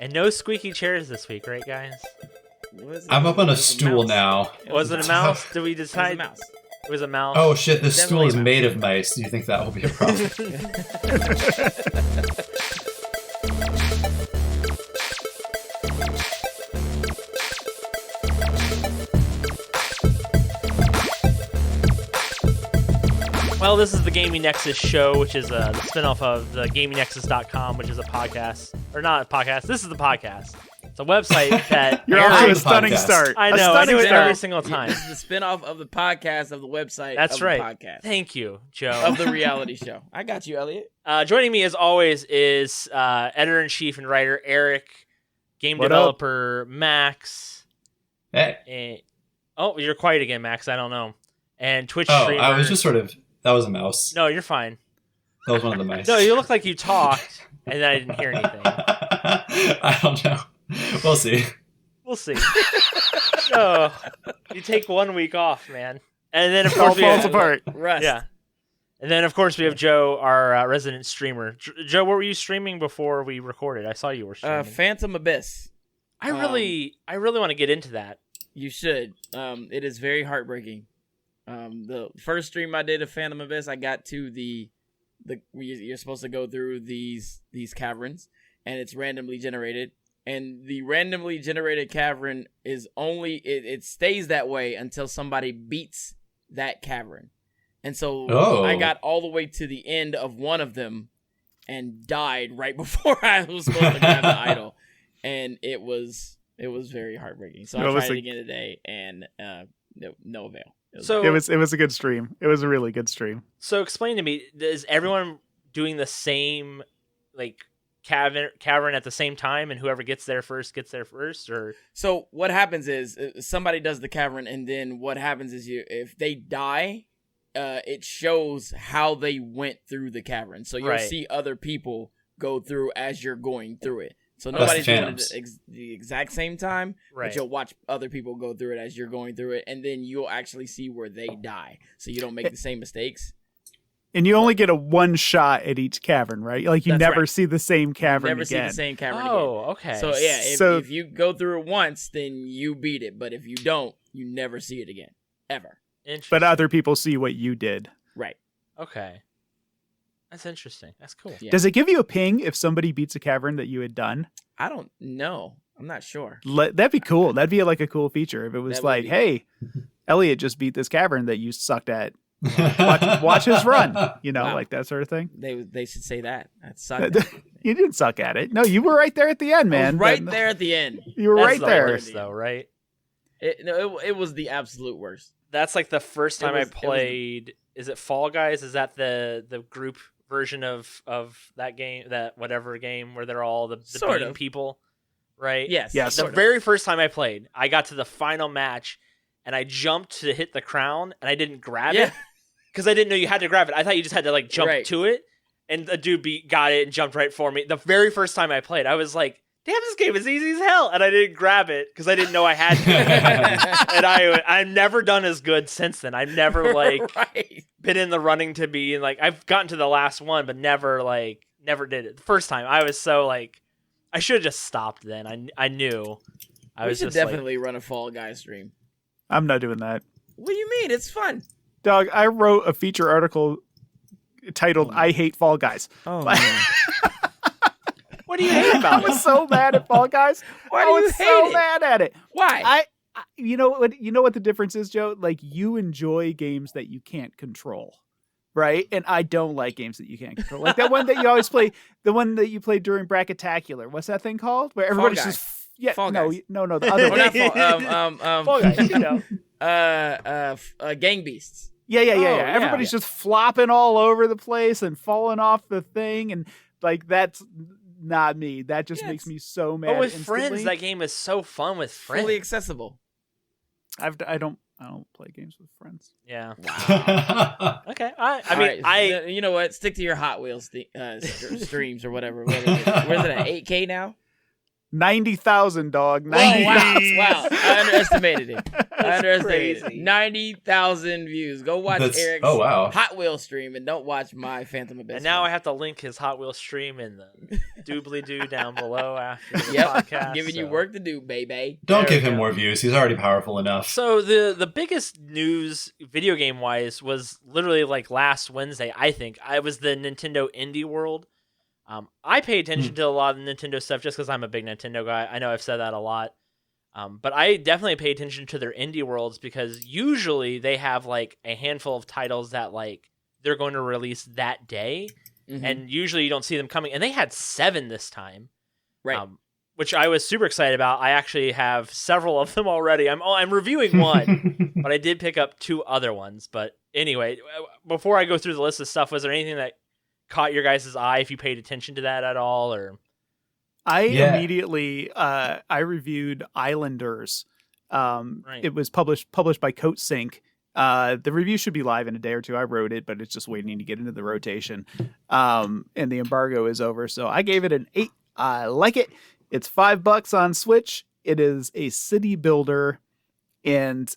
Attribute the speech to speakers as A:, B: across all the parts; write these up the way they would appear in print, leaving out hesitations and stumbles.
A: And no squeaky chairs this week, right, guys?
B: I'm up on a stool now.
A: Was it a mouse? Did we decide?
C: It was a mouse.
A: It was a mouse.
B: Oh shit, this stool is
C: Definitely a mouse.
B: made of mice. Do you think that will be a problem?
A: Well, this is the Gaming Nexus Show, which is the spinoff of the GamingNexus.com, which is a podcast. Or not a podcast. This is the podcast. It's a website that...
D: You're off to a
B: Podcast.
D: stunning start.
A: I
D: A
A: know. I
D: stunning
A: do it
D: start.
A: every single time.
C: This is the spinoff of the podcast of the website.
A: That's
C: of
A: right.
C: The podcast
A: Thank you, Joe.
C: of the reality show. I got you, Elliot.
A: Joining me, as always, is editor-in-chief and writer Eric, game
D: What
A: developer Max.
B: Hey.
A: Oh, you're quiet again, Max. I don't know. And Twitch
B: Oh,
A: streamer.
B: I was just sort of... That was a mouse.
A: No, you're fine.
B: That was one of the mice.
A: No, you look like you talked, and then I didn't hear anything.
B: I don't know. We'll see.
A: We'll see. So, you take 1 week off, man. And then, of
D: All
A: course, we
D: falls
A: have,
D: apart.
C: Rust.
A: Yeah. And then, of course, we have Joe, our resident streamer. Joe, what were you streaming before we recorded? I saw you were streaming.
C: Phantom Abyss.
A: I really want to get into that.
C: You should. It is very heartbreaking. The first stream I did of Phantom Abyss, I got to you're supposed to go through these caverns, and it's randomly generated. And the randomly generated cavern is only it stays that way until somebody beats that cavern. And so I got all the way to the end of one of them and died right before I was supposed to grab the idol. And it was very heartbreaking. So I tried it again today, and no avail.
D: It was a good stream. It was a really good stream.
A: So explain to me, is everyone doing the same cavern at the same time, and whoever gets there first, or
C: So what happens is somebody does the cavern, and then what happens is if they die, it shows how they went through the cavern. So you'll see other people go through as you're going through it. So nobody's doing it at the exact same time, but you'll watch other people go through it as you're going through it, and then you'll actually see where they die, so you don't make the same mistakes.
D: And you only get a one shot at each cavern, right? Like you
C: That's
D: never
C: right.
D: see the same cavern
C: Never
D: again.
C: see the same cavern again.
A: Oh, okay.
C: So yeah, if you go through it once, then you beat it, but if you don't, you never see it again, ever.
D: But other people see what you did.
C: Right.
A: Okay. That's interesting. That's cool.
C: Yeah.
D: Does it give you a ping if somebody beats a cavern that you had done?
C: I don't know. I'm not sure.
D: That'd be cool. That'd be like a cool feature if it was
C: That would
D: like,
C: be-
D: hey, Elliot just beat this cavern that you sucked at. Watch his run. You know,
C: Wow.
D: like that sort of thing.
C: They should say that. That sucked.
D: You didn't suck at it. No, you were right there at the end, man.
C: Right there at the end.
D: You were
A: That's
D: right
A: the
D: there.
A: worst, though, right?
C: It was the absolute worst.
A: That's like the first time
C: was-
A: I played. Is it Fall Guys? Is that the group version of that game, that whatever game where they're all the
C: Sort
A: bean
C: of.
A: people, right?
C: Yes.
D: Yes.
A: The
C: sort of.
A: very first time I played, I got to the final match, and I jumped to hit the crown, and I didn't grab
C: Yeah.
A: it because I didn't know you had to grab it. I thought you just had to jump
C: Right.
A: to it, and the dude got it and jumped right for me. The very first time I played, I was like, damn, this game is easy as hell. And I didn't grab it because I didn't know I had to. And I've never done as good since then. I've never
C: right.
A: been in the running to be in I've gotten to the last one, but never did it. The first time I was so I should have just stopped then. I knew. I
C: We
A: was
C: should
A: just
C: definitely run a Fall Guys stream.
D: I'm not doing that.
C: What do you mean? It's fun.
D: Dog, I wrote a feature article titled I Hate Fall Guys.
C: Oh,
A: what do you hate
D: I
A: about it?
D: was so mad at Fall Guys.
C: Why
D: I
C: do you
D: was
C: hate
D: so
C: it?
D: mad at it.
C: Why?
D: You know what the difference is, Joe? You enjoy games that you can't control. Right? And I don't like games that you can't control. Like that one that you always play, the one that you played during Bracketacular. What's that thing called? Where everybody's
C: Guys.
D: just
C: Fall
D: no,
C: Guys.
D: no, the other
C: Or
D: one.
C: not Fall,
A: Fall Guys, you know.
C: Gang Beasts.
D: Yeah.
A: yeah,
D: Everybody's just flopping all over the place and falling off the thing, and that's not me. That just makes me so mad.
A: But with
D: instantly.
A: friends, that game is so fun with friends.
C: Fully accessible.
D: I don't play games with friends.
A: Yeah.
C: Wow.
A: Okay. I
C: All
A: mean,
C: right, you know what? Stick to your Hot Wheels streams or whatever. Where's it at? 8K now?
D: 90,000, dog.
C: Whoa,
D: 90,000.
C: wow. I underestimated it.
A: crazy.
C: 90,000 views. Go watch Eric's Hot Wheel stream and don't watch my Phantom Abyss.
A: And now I have to link his Hot Wheels stream in the doobly-doo down below after the podcast.
C: Giving you work to do, baby.
B: Don't give him more views. He's already powerful enough.
A: So the biggest news video game wise was literally like last Wednesday. I think I was the Nintendo Indie World. I pay attention to a lot of Nintendo stuff just because I'm a big Nintendo guy. I know I've said that a lot. But I definitely pay attention to their indie worlds because usually they have like a handful of titles that like they're going to release that day. And usually you don't see them coming. And they had 7 this time.
C: Right.
A: Which I was super excited about. I actually have several of them already. I'm reviewing one, but I did pick up 2 other ones. But anyway, before I go through the list of stuff, was there anything that caught your guys' eye if you paid attention to that at all? Or
D: Immediately I reviewed Islanders.
A: Right.
D: It was published by CoatSync. The review should be live in a day or two. I wrote it, but it's just waiting to get into the rotation. And the embargo is over, so I gave it an 8. I like it. It's $5 on Switch. It is a city builder, and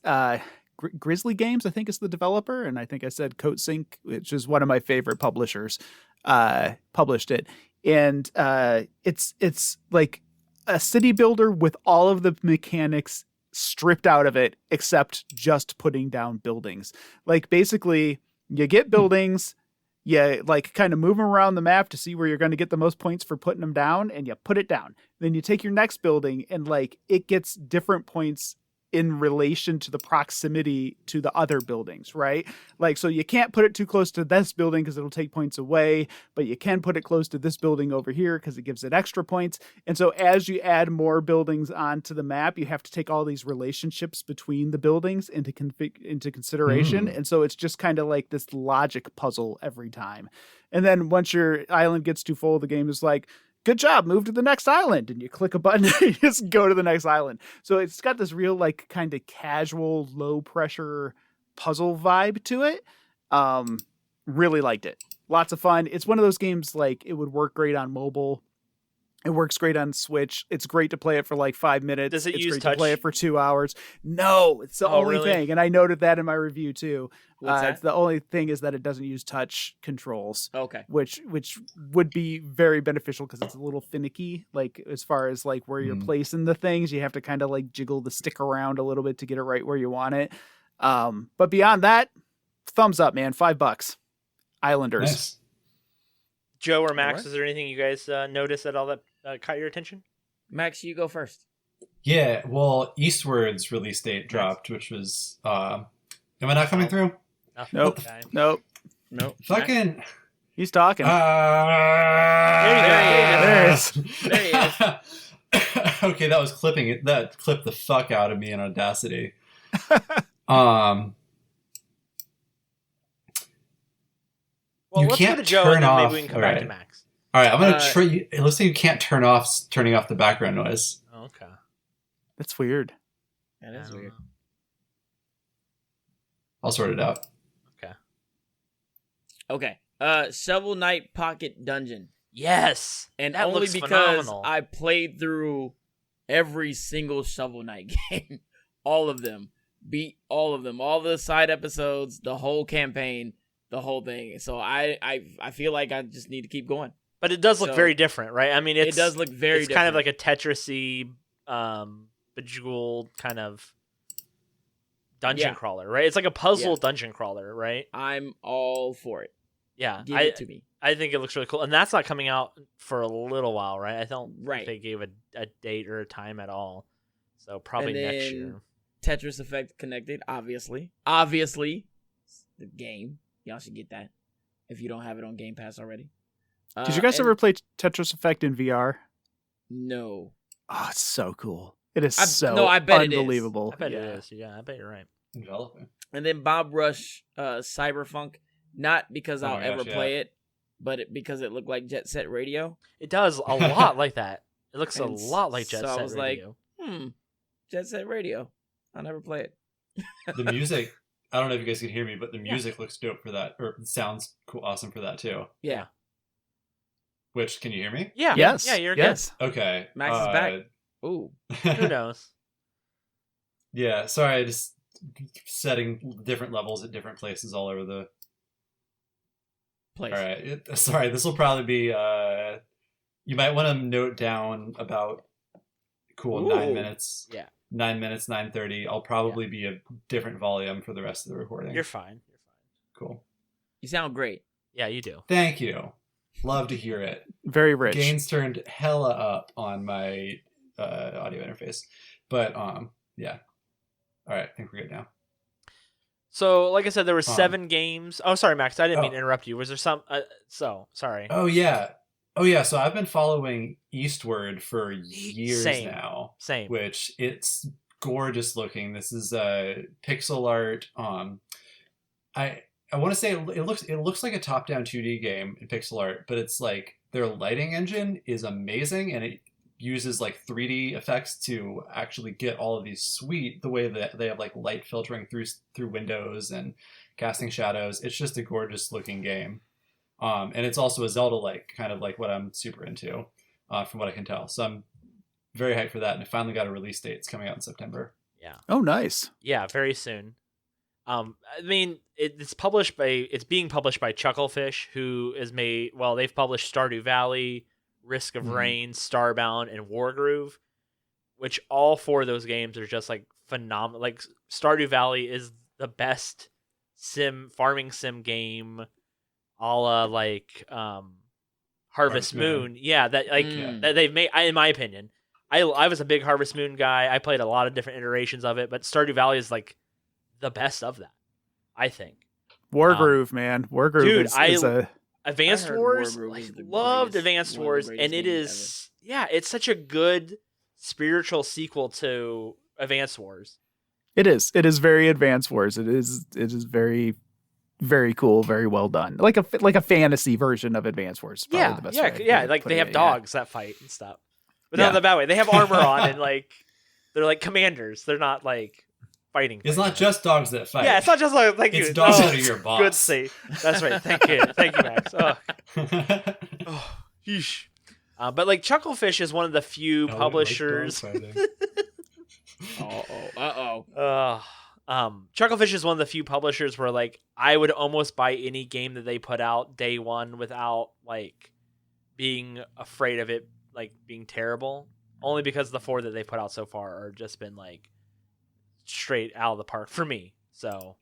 D: Grizzly Games, I think, is the developer, and I think I said CoatSync, which is one of my favorite publishers, published it. And it's like a city builder with all of the mechanics stripped out of it, except just putting down buildings. Like basically, you get buildings, you like kind of move them around the map to see where you're going to get the most points for putting them down, and you put it down. Then you take your next building, and like it gets different points in relation to the proximity to the other buildings, right? Like, so you can't put it too close to this building because it'll take points away, but you can put it close to this building over here because it gives it extra points. And so as you add more buildings onto the map, you have to take all these relationships between the buildings into consideration. And so it's just kind of like this logic puzzle every time. And then once your island gets too full, the game is like, good job, move to the next island. And you click a button and you just go to the next island. So it's got this real like kind of casual, low pressure puzzle vibe to it. Really liked it. Lots of fun. It's one of those games like it would work great on mobile. It works great on Switch. It's great to play it for like 5 minutes.
A: Does it
D: it's
A: use
D: great
A: touch?
D: to play it for 2 hours. No, it's the only
A: really?
D: thing. And I noted that in my review too.
C: What's that?
D: It's the only thing is that it doesn't use touch controls.
C: Okay.
D: Which would be very beneficial because it's a little finicky. Like as far as like where you're placing the things, you have to kind of like jiggle the stick around a little bit to get it right where you want it. But beyond that, thumbs up, man. $5. Islanders.
B: Nice.
A: Joe or Max,
C: Alright.
A: is there anything you guys notice at all that caught your attention?
C: Max, you go first.
B: Yeah, well, Eastward's release date dropped, which was... am I not coming through?
A: Nothing.
D: Nope.
A: Okay.
D: Nope.
C: Nope.
B: Fucking...
D: He's talking.
C: There he is.
D: There he is.
B: Okay, that was clipping it. That clipped the fuck out of me in Audacity. Well,
A: Well, let's go
B: can't
A: to Joe
B: turn
A: and then
B: off-
A: maybe we can come back to
B: alright.
A: Max.
B: All right, I'm gonna try. It looks like you can't turning off the background noise.
A: Oh, okay.
D: That's weird.
C: That is weird.
B: I'll sort it out.
C: Okay. Shovel Knight Pocket Dungeon.
A: Yes,
C: And
A: that
C: only
A: looks
C: because
A: phenomenal.
C: I played through every single Shovel Knight game. All of them. Beat all of them. All the side episodes, the whole campaign, the whole thing. So I feel like I just need to keep going.
A: But it does look
C: So-
A: very different, right? I mean,
C: It does look very
A: it's
C: different.
A: kind of like a Tetris-y, bejeweled kind of dungeon
C: Yeah.
A: crawler, right? It's like a puzzle
C: Yeah.
A: dungeon crawler, right?
C: I'm all for it.
A: Yeah,
C: Give it to me.
A: I think it looks really cool, and that's not coming out for a little while, right? I don't
C: Right.
A: think they gave a date or a time at all, so probably
C: And
A: next
C: then-
A: year.
C: Tetris Effect connected, obviously. Obviously. The game. Y'all should get that if you don't have it on Game Pass already.
D: Did you guys
C: and-
D: ever play Tetris Effect in VR?
C: No.
D: Oh, it's so cool. It is
C: I bet it is.
D: unbelievable.
A: I bet
D: Yeah.
A: it is. Yeah, I bet you're right.
B: Developing.
C: And then Bob Rush Cyberpunk. Not because
B: Oh
C: I'll
B: my
C: ever
B: gosh,
C: play it, but because it looked like Jet Set Radio.
A: It does a lot like that. It looks a
C: And
A: lot like Jet
C: so I
A: Set
C: was like,
A: Radio.
C: Jet Set Radio. I'll never play it.
B: The music. I don't know if you guys can hear me, but the music looks dope for that, or sounds cool, awesome for that too.
C: Yeah.
B: Which, can you hear me?
A: Yeah.
D: Yes.
A: Yeah, you're
D: yes.
B: Okay.
C: Max is back. Ooh.
A: good. Who knows?
B: Yeah, sorry, I just setting different levels at different places all over the
C: Place.
B: All right. Sorry, this will probably be. You might want to note down about 9 minutes.
A: Yeah.
B: 9 minutes, 9:30. I'll probably be a different volume for the rest of the recording.
A: You're fine.
B: Cool.
C: You sound great.
A: Yeah, you do.
B: Thank you. Love to hear it.
D: Very rich.
B: Gains turned hella up on my audio interface, but yeah. All right, I think we're good now.
A: So, like I said, there were 7 games. Oh, sorry, Max. I didn't mean to interrupt you. Was there some? Sorry.
B: Oh yeah. So I've been following Eastward for years now.
A: Same.
B: Which it's gorgeous looking. This is pixel art. I want to say it looks like a top-down 2D game in pixel art, but it's like their lighting engine is amazing, and it uses like 3D effects to actually get all of these sweet, the way that they have like light filtering through windows and casting shadows. It's just a gorgeous looking game. And it's also a Zelda-like, kind of like what I'm super into, from what I can tell. So I'm very hyped for that, and it finally got a release date. It's coming out in September.
A: Yeah.
D: Oh, nice.
A: Yeah, very soon. I mean, it's being published by Chucklefish, who is they've published Stardew Valley, Risk of Rain, Starbound, and Wargroove, which all 4 of those games are just like phenomenal. Like Stardew Valley is the best farming sim game, a la like Harvest Moon. Yeah, that that they've made. In my opinion, I was a big Harvest Moon guy. I played a lot of different iterations of it, but Stardew Valley is like the best of that, I think.
D: Wargroove, man. Wargroove
A: dude,
D: is a...
A: Advanced Wars, loved Advanced Wars, and it is, it's such a good spiritual sequel to Advanced Wars.
D: It is very Advanced Wars. It is very, very cool, very well done. Like a fantasy version of Advanced Wars.
A: Yeah,
D: the best
A: like they have dogs that fight and stuff, but not in the bad way. They have armor on and like they're like commanders. They're not like fighting.
B: It's not just dogs that fight.
A: Yeah, it's not just like
B: it's dogs that are your boss.
A: Good see. That's right. Thank you, Max. Yeesh. But like Chucklefish is one of the few publishers. Chucklefish is one of the few publishers where like I would almost buy any game that they put out day one without like being afraid of it like being terrible. Only because the 4 that they put out so far are just been like straight out of the park for me. So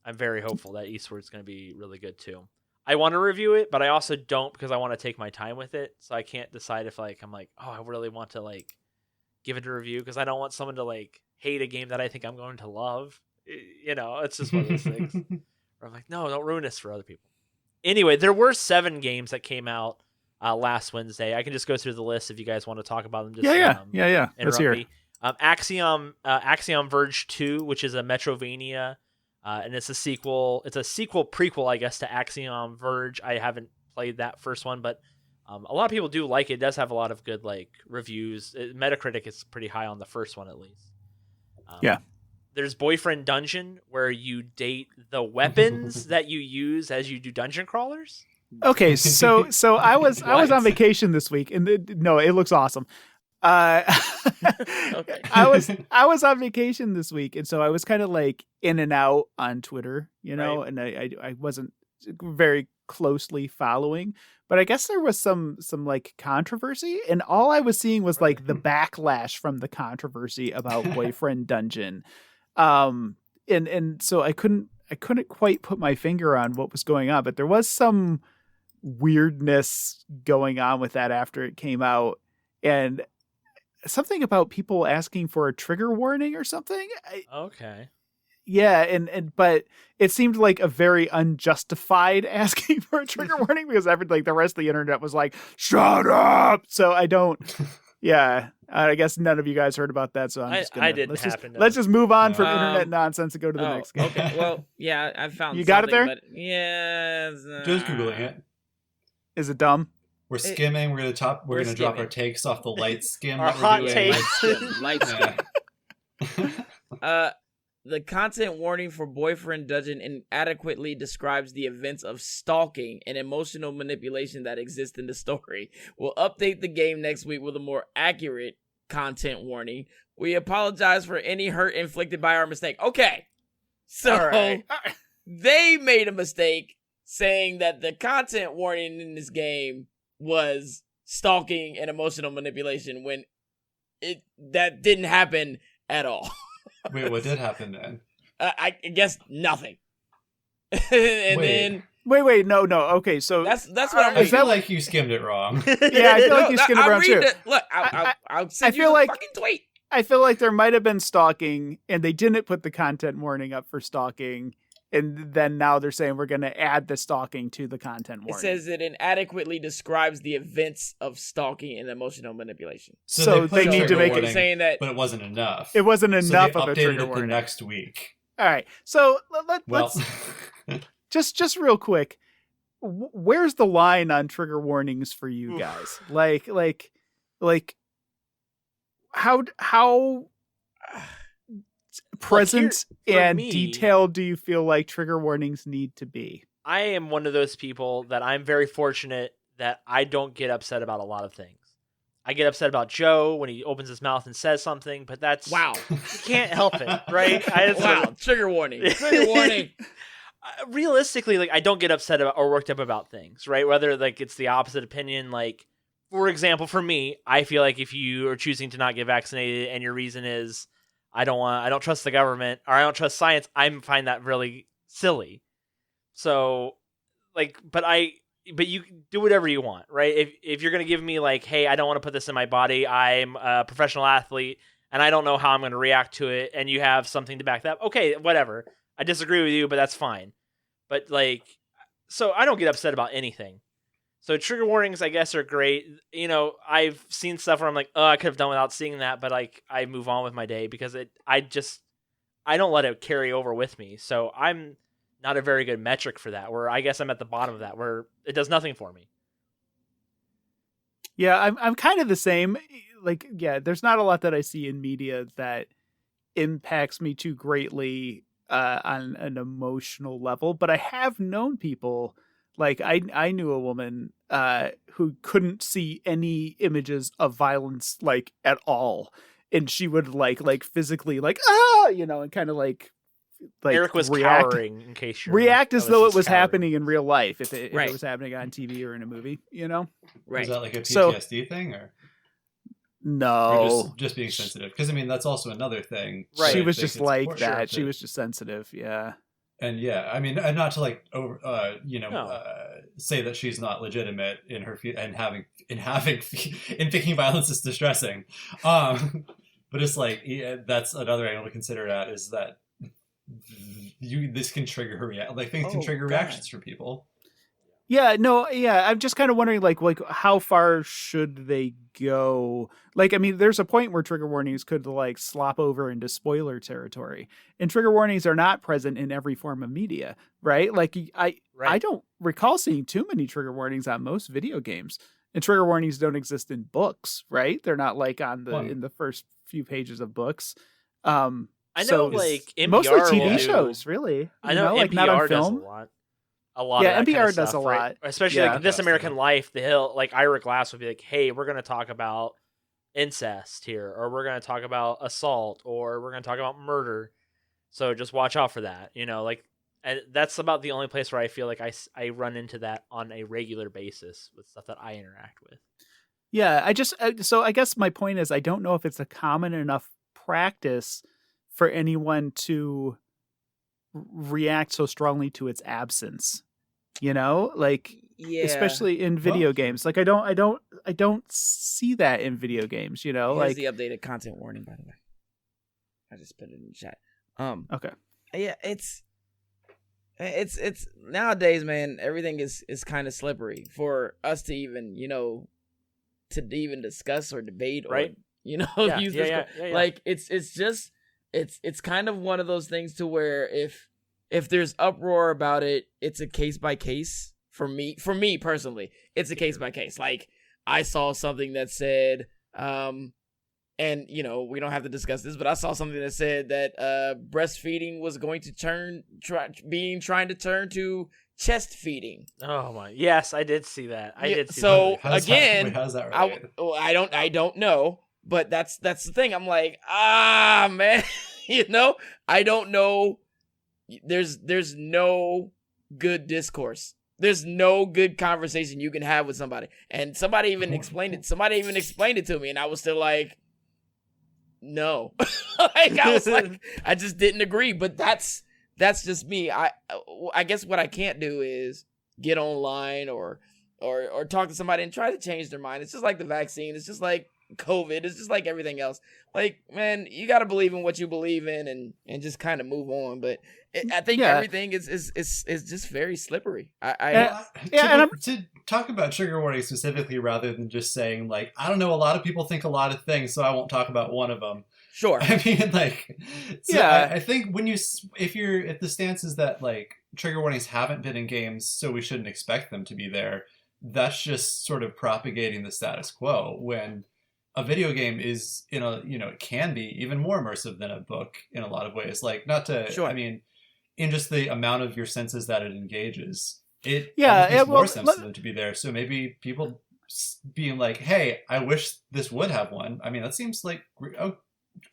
A: I'm very hopeful that Eastward's going to be really good too. I want to review it, but I also don't because I want to take my time with it. So I can't decide if like I'm like, oh, I really want to like give it a review because I don't want someone to like hate a game that I think I'm going to love. You know, it's just one of those things. Where I'm like, no, don't ruin this for other people. Anyway, there were 7 games that came out last Wednesday. I can just go through the list if you guys want to talk about them. Just,
D: yeah. Let's hear it.
A: Axiom Verge 2, which is a Metrovania, and it's a sequel. It's a sequel prequel, I guess, to Axiom Verge. I haven't played that first one, but a lot of people do like it. It does have a lot of good like reviews. Metacritic is pretty high on the first one, at least. There's Boyfriend Dungeon, where you date the weapons that you use as you do dungeon crawlers.
D: Okay, so I was on vacation this week, and it looks awesome. Okay. I was on vacation this week, and so I was kind of like in and out on Twitter, right. And I wasn't very closely following, but I guess there was some like controversy, and all I was seeing was like the backlash from the controversy about Boyfriend Dungeon, and so I couldn't quite put my finger on what was going on, but there was some weirdness going on with that after it came out, and something about people asking for a trigger warning or something.
A: Okay.
D: Yeah, but it seemed like a very unjustified asking for a trigger warning because the rest of the internet was like, "Shut up!" So I don't. Yeah, I guess none of you guys heard about that. So let's just move on from internet nonsense and go to the next game.
C: Okay. Well, yeah, I found.
D: You got it there?
C: But yeah,
B: just googling it.
D: Is it dumb?
B: We're skimming. We're gonna drop our takes off the light skim.
A: Our hot takes.
C: Light skim. the content warning for Boyfriend Dungeon inadequately describes the events of stalking and emotional manipulation that exist in the story. We'll update the game next week with a more accurate content warning. We apologize for any hurt inflicted by our mistake. Okay, so
D: All right.
C: they made a mistake saying that the content warning in this game was stalking and emotional manipulation when that didn't happen at all.
B: Wait, what did happen then?
C: I guess nothing. And then
D: Wait, no. Okay, so
C: that's what I'm
B: I
C: reading.
B: feel like you skimmed it wrong.
D: yeah, I feel like you skimmed
C: I'm
D: around too.
C: reading it. Look, I'll send you
D: feel
C: the
D: like-
C: fucking tweet.
D: I feel like there might have been stalking, and they didn't put the content warning up for stalking, and then now they're saying we're going to add the stalking to the content warning.
C: It says it inadequately describes the events of stalking and emotional manipulation.
D: So
B: put
D: they
B: a
D: need to
B: trigger
D: make it-
B: warning,
C: saying that
B: but it wasn't enough.
D: It wasn't
B: So
D: enough
B: they
D: of a
B: updated
D: trigger
B: it
D: warning.
B: the next week.
D: All right, so
B: Well,
D: let's just real quick. Where's the line on trigger warnings for you
A: Oof.
D: guys? Like how present
A: for
D: and
A: me-
D: detailed do you feel like trigger warnings need to be?
A: I am one of those people that I'm very fortunate that I don't get upset about a lot of things. I get upset about Joe when he opens his mouth and says something, but that's
C: Wow.
A: you can't help it, right?
C: Wow. Trigger warning. Trigger warning.
A: Realistically, like I don't get upset about or worked up about things, right? Whether like it's the opposite opinion, like for example, for me, I feel like if you are choosing to not get vaccinated and your reason is I don't trust the government or I don't trust science, I find that really silly. So like, but you do whatever you want, right? If you're going to give me like, hey, I don't want to put this in my body. I'm a professional athlete and I don't know how I'm going to react to it. And you have something to back that up. Okay, whatever. I disagree with you, but that's fine. But like, so I don't get upset about anything. So trigger warnings, I guess, are great. You know, I've seen stuff where I'm like, oh, I could have done without seeing that, but like, I move on with my day because I don't let it carry over with me. So I'm not a very good metric for that. Where I guess I'm at the bottom of that, where it does nothing for me.
D: Yeah, I'm kind of the same. Like, yeah, there's not a lot that I see in media that impacts me too greatly on an emotional level, but I have known people. Like I knew a woman who couldn't see any images of violence like at all, and she would like physically like and kind of like
A: Eric was cowering in case you're
D: react as though it was
A: cowering.
D: happening in real life if it
C: Right.
D: was happening on TV or in a movie,
C: Right.
B: Was that like a
D: So-
B: PTSD thing or
D: No,
B: just being sensitive? Because I mean, that's also another thing.
A: Right.
D: she
B: that
D: was
B: they
D: just
B: can
D: like
B: support.
D: that.
B: Sure,
D: She was just sensitive. Yeah.
B: and yeah, I mean, and not to like over,
A: No.
B: say that she's not legitimate in her and thinking violence is distressing. But it's like that's another angle to consider. That is that this can trigger her things can
C: Oh,
B: trigger
C: God.
B: reactions for people.
D: Yeah, no, yeah. I'm just kind of wondering, like how far should they go? Like, I mean, there's a point where trigger warnings could like slop over into spoiler territory, and trigger warnings are not present in every form of media, right? Like, I don't recall seeing too many trigger warnings on most video games, and trigger warnings don't exist in books, right? They're not like in the first few pages of books.
A: I know,
D: So
A: like NPR
D: mostly
A: will
D: TV
A: do-
D: shows, really.
A: I know
D: like
A: NPR
D: not on
A: does
D: film.
A: a lot. A lot.
D: Yeah,
A: of that kind
D: NPR
A: of
D: does
A: stuff,
D: a
A: right?
D: lot.
A: Especially
D: Yeah.
A: like This American Life. The Hill, like Ira Glass would be like, "Hey, we're going to talk about incest here, or we're going to talk about assault, or we're going to talk about murder. So just watch out for that." Like, and that's about the only place where I feel like I run into that on a regular basis with stuff that I interact with.
D: Yeah, so I guess my point is I don't know if it's a common enough practice for anyone to react so strongly to its absence. Like
C: Yeah.
D: especially in video games. Like I don't see that in video games,
C: Here's
D: like
C: the updated content warning, by the way. I just put it in the chat.
D: okay.
C: Yeah, it's nowadays, man. Everything is kind of slippery for us to even discuss or debate,
A: Right.
C: Or
A: Yeah,
C: use
A: yeah,
C: this.
A: yeah.
C: Like it's kind of one of those things to where if there's uproar about it, it's a case by case. For me personally, it's a case by case. Like I saw something that said, and And we don't have to discuss this, but I saw something that said that breastfeeding was going to trying to turn to chest feeding.
A: Oh my! Yes, I did see that. I did see
C: so
A: that.
C: again,
B: how's that related?
C: I don't know, but that's the thing. I'm like, man, I don't know. There's no good discourse. There's no good conversation you can have with somebody. And somebody even explained it to me, and I was still like, no. I just didn't agree. But that's just me. I guess what I can't do is get online or talk to somebody and try to change their mind. It's just like the vaccine. It's just like COVID. It's just like everything else. Like, man, you got to believe in what you believe in and just kind of move on. But I think everything is just very slippery.
B: To talk about trigger warning specifically, rather than just saying like, I don't know, a lot of people think a lot of things, so I won't talk about one of them.
C: Sure.
B: I mean, like, I think if the stance is that like trigger warnings haven't been in games, so we shouldn't expect them to be there, that's just sort of propagating the status quo when a video game is it can be even more immersive than a book in a lot of ways. Like, not to,
C: sure.
B: I mean, in just the amount of your senses that it engages, it
D: makes
B: more sense for them to be there. So maybe people being like, hey, I wish this would have one. I mean, that seems like, oh,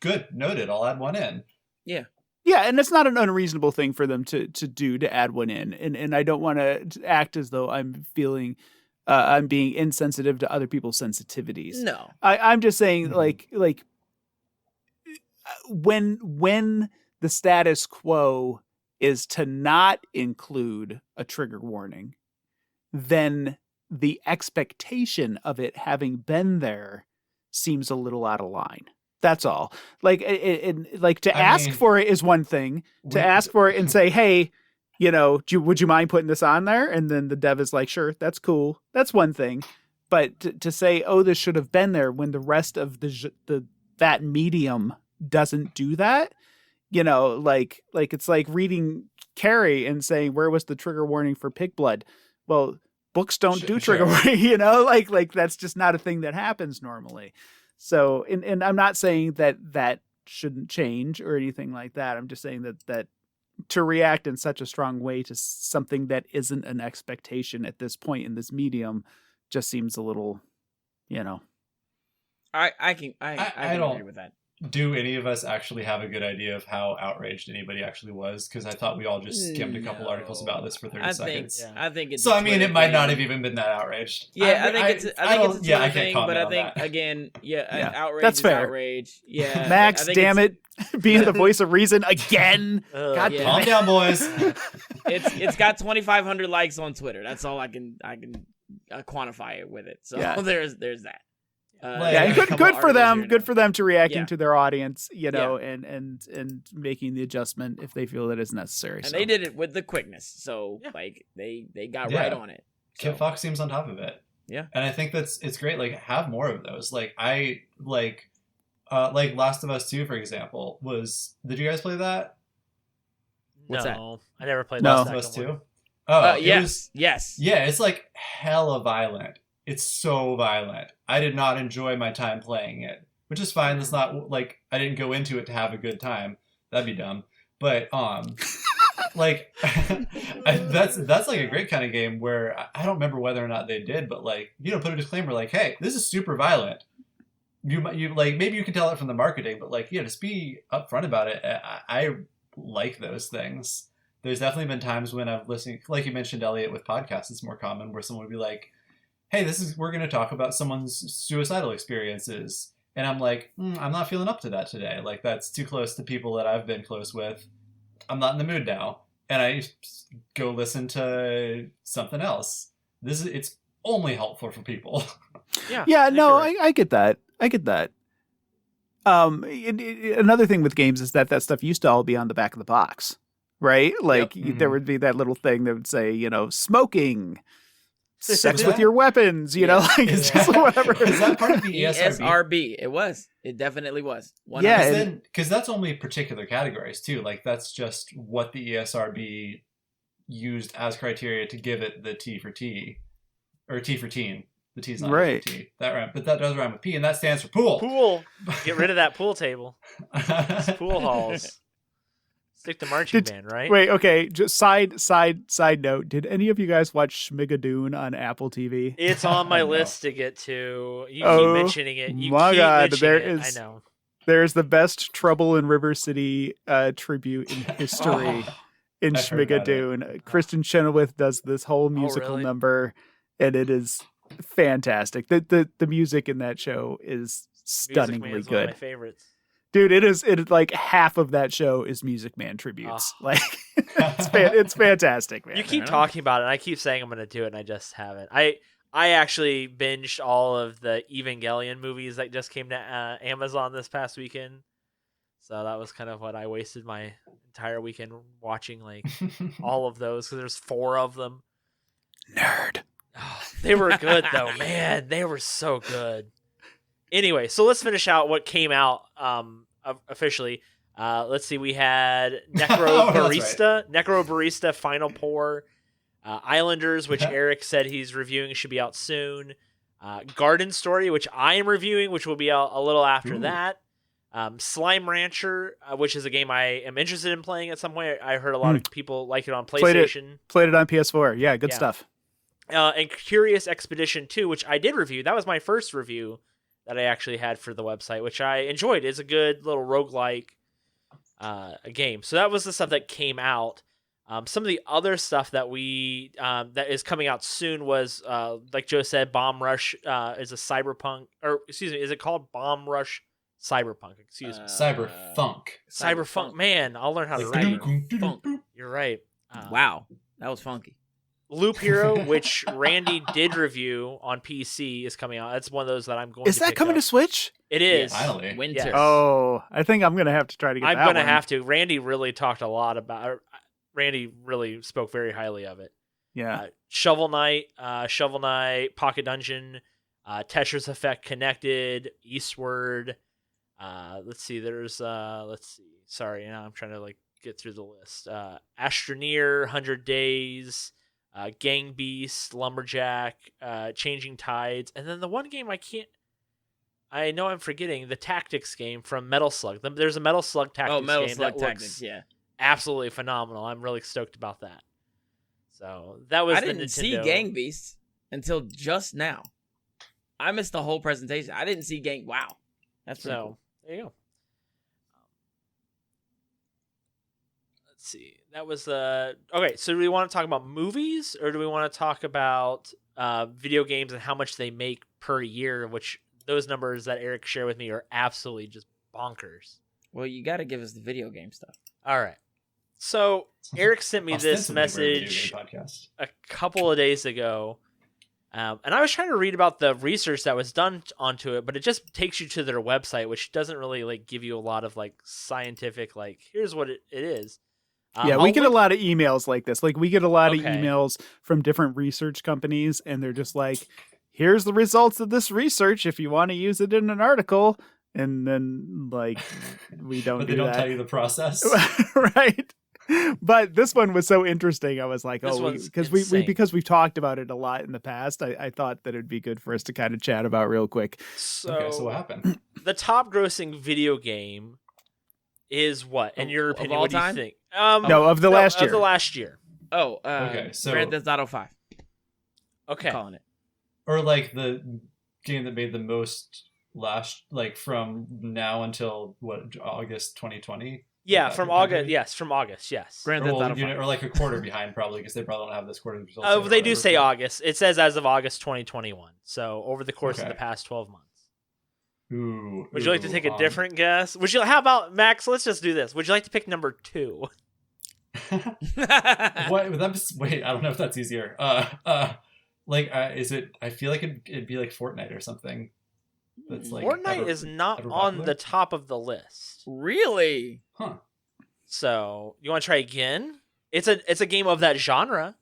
B: good, noted. I'll add one in.
C: Yeah.
D: Yeah, and it's not an unreasonable thing for them to add one in. And I don't want to act as though I'm feeling I'm being insensitive to other people's sensitivities.
C: No.
D: I'm just saying like when the status quo is to not include a trigger warning, then the expectation of it having been there seems a little out of line. That's all. Like, ask for it is one thing. To ask for it and say, hey, would you mind putting this on there? And then the dev is like, sure, that's cool. That's one thing. But to say, oh, this should have been there when the rest of that medium doesn't do that, like it's like reading Carrie and saying, where was the trigger warning for pig blood? Well, books don't do trigger warning, like that's just not a thing that happens normally. So, and I'm not saying that shouldn't change or anything like that. I'm just saying that to react in such a strong way to something that isn't an expectation at this point in this medium just seems a little,
C: I can agree with that.
B: Do any of us actually have a good idea of how outraged anybody actually was? Because I thought we all just skimmed a couple articles about this for 30 seconds.
C: I think it's
B: so. I mean, it might not have even been that outraged.
C: Yeah, I think it's a Twitter thing, but I think
B: that.
C: Again, outrage.
D: That's
C: is
D: fair.
C: Outrage. Yeah,
D: Max, damn it, being the voice of reason again. God damn
B: Calm down, boys.
C: It's got 2,500 likes on Twitter. That's all I can quantify it with it. So there's that.
D: Good for them. Good for them to reacting to their audience, and making the adjustment if they feel that is necessary.
C: And they did it with the quickness, so like they got right on it.
B: Kit Fox seems on top of it.
C: Yeah,
B: and I think it's great. Like, have more of those. Like like Last of Us 2, for example. Did you guys play that?
C: What's that?
A: I never played
B: Last of Us 2. Oh,
C: yes.
B: Yeah, it's like hella violent. It's so violent. I did not enjoy my time playing it, which is fine. That's not like I didn't go into it to have a good time. That'd be dumb. But like that's like a great kind of game where I don't remember whether or not they did, but like put a disclaimer like, hey, this is super violent. You like maybe you can tell it from the marketing, but like just be upfront about it. I like those things. There's definitely been times when I've listened, like you mentioned, Elliot, with podcasts. It's more common where someone would be like, hey, we're going to talk about someone's suicidal experiences. And I'm like, I'm not feeling up to that today. Like, that's too close to people that I've been close with. I'm not in the mood now. And I go listen to something else. It's only helpful for people.
D: Yeah, no, I get that. Another thing with games is that stuff used to all be on the back of the box, right? Like, there would be that little thing that would say, smoking, sex with your weapons, it's just whatever.
B: Is that part of the ESRB?
C: It was. It definitely was.
B: 100%. Yeah, because that's only particular categories too. Like, that's just what the ESRB used as criteria to give it the T for T, or T for teen. The T's not
D: Right.
B: T. That rhyme, but that does rhyme with P, and that stands for pool.
A: Pool. Get rid of that pool table. It's pool halls. Stick to marching band, right?
D: Wait, okay. Just side note. Did any of you guys watch Schmigadoon on Apple TV?
A: It's on my
B: No.
A: list to get to. You
D: Oh,
A: keep mentioning it. You
D: my
A: keep
D: God,
A: mentioning
D: there
A: it.
D: is-
A: I know.
D: There's the best Trouble in River City tribute in history in
B: I heard about
D: Schmigadoon. Kristen Chenoweth does this whole musical
A: really?
D: number, and it is fantastic. The music in that show is
A: Music
D: stunningly
A: Man's one of my
D: good.
A: favorites.
D: Dude, it is like half of that show is Music Man tributes.
A: Oh.
D: Like it's fantastic, man.
A: You keep
C: Fair
A: talking about it, and I keep saying I'm going to do it, and I just haven't. I actually binged all of the Evangelion movies that just came to Amazon this past weekend. So that was kind of what I wasted my entire weekend watching, like all of those, because there's 4 of them.
D: Nerd.
A: Oh, they were good though, man. They were so good. Anyway, so let's finish out what came out officially. Let's see. We had Necro
B: Oh, that's
A: Barista, Necro Barista Final Pour, Islanders, which Eric said he's reviewing, should be out soon. Garden Story, which I am reviewing, which will be out a little after
B: Ooh.
A: that. Slime Rancher, which is a game I am interested in playing at some point. I heard a lot of people like it on
D: Played it.
A: PlayStation.
D: Played it on PS4. Yeah, good
A: Yeah.
D: stuff.
A: And Curious Expedition 2, which I did review. That was my first review that I actually had for the website, which I enjoyed. It's a good little roguelike game. So that was the stuff that came out. Some of the other stuff that we that is coming out soon was, like Joe said, Bomb Rush is a cyberpunk, or excuse me, is it called Bomb Rush Cyberpunk? Excuse me.
B: Cyberfunk.
A: Cyberpunk. Man, I'll learn how to
C: Cyber-
A: write.
C: Funk.
A: You're right.
C: Wow, that was funky.
A: Loop Hero, which Randy did review on PC, is coming out. That's one of those that I'm going
D: Is
A: to
D: that
A: pick
D: coming
A: up.
D: to Switch?
A: It is.
B: Finally.
C: Winter.
A: Yes.
D: Oh, I think I'm gonna have to try to get
A: I'm
D: that
A: going to
D: one.
A: have to. Randy really talked a lot about Randy really spoke very highly of it.
D: Yeah.
A: Shovel Knight, Pocket Dungeon, Tetris Effect Connected, Eastward. Let's see. There's Sorry, now I'm trying to get through the list. Astroneer, 100 Days, Gang Beast, Lumberjack, Changing Tides, and then the one game I know I'm forgetting, the tactics game from Metal Slug. There's a Metal Slug tactics
C: Metal
A: game
C: Slug
A: that
C: Tactics.
A: looks
C: Yeah,
A: absolutely phenomenal. I'm really stoked about that. So that was
C: I
A: the
C: didn't
A: Nintendo.
C: see Gang Beasts until just now. I missed the whole presentation. I didn't see Gang. Wow, that's pretty
A: So
C: cool.
A: there you go. Let's see. That was okay. So do we want to talk about movies, or do we want to talk about video games and how much they make per year? Which those numbers that Eric shared with me are absolutely just bonkers.
C: Well, you got to give us the video game stuff.
A: All right. So Eric sent me this
B: Ostensibly, we're a video
A: message
B: game podcast.
A: a couple of days ago, and I was trying to read about the research that was done onto it, but it just takes you to their website, which doesn't really give you a lot of scientific here's what it is.
D: Yeah,
A: I'll
D: we get a
A: link-
D: lot of emails like this. We get a lot of
A: Okay.
D: emails from different research companies, and they're just like, here's the results of this research if you want to use it in an article. And then, we don't
B: But
D: do
B: they don't
D: that.
B: tell you the process.
D: Right. But this one was so interesting. I was like,
A: This one's
D: because
A: insane.
D: because we've talked about it a lot in the past, I thought that it'd be good for us to kind of chat about real quick.
A: So,
B: Okay, so what happened?
A: the top grossing video game is what, in your
C: Of
A: opinion?
C: all
A: What do you
C: time?
A: think?
D: No, of the last year.
A: Of the last year.
C: Oh,
B: Okay, so-
C: Grand Theft Auto 5.
A: Okay.
C: I'm calling it.
B: Or the game that made the most from now until August 2020?
A: Yeah,
B: That
A: from
B: kind of
A: August.
B: thing?
A: Yes, from August. Yes.
C: Grand
B: Or,
C: Theft
B: well,
C: Auto 5.
B: or a quarter behind probably because they probably don't have this quarter's results.
A: Oh,
B: yet or
A: they do
B: whatever,
A: say
B: but-
A: August. It says as of August 2021. So over the course of
B: Okay.
A: the past 12 months.
B: Ooh.
A: Would you like to take a different guess? How about Max? Let's just do this. Would you like to pick number 2?
B: What? Wait, I don't know if that's easier. Is it? I feel like it'd be like Fortnite or something. That's
A: Fortnite is not
B: ever
A: on
B: popular?
A: the top of the list.
C: Really?
B: Huh.
A: So you want to try again? It's a game of that genre.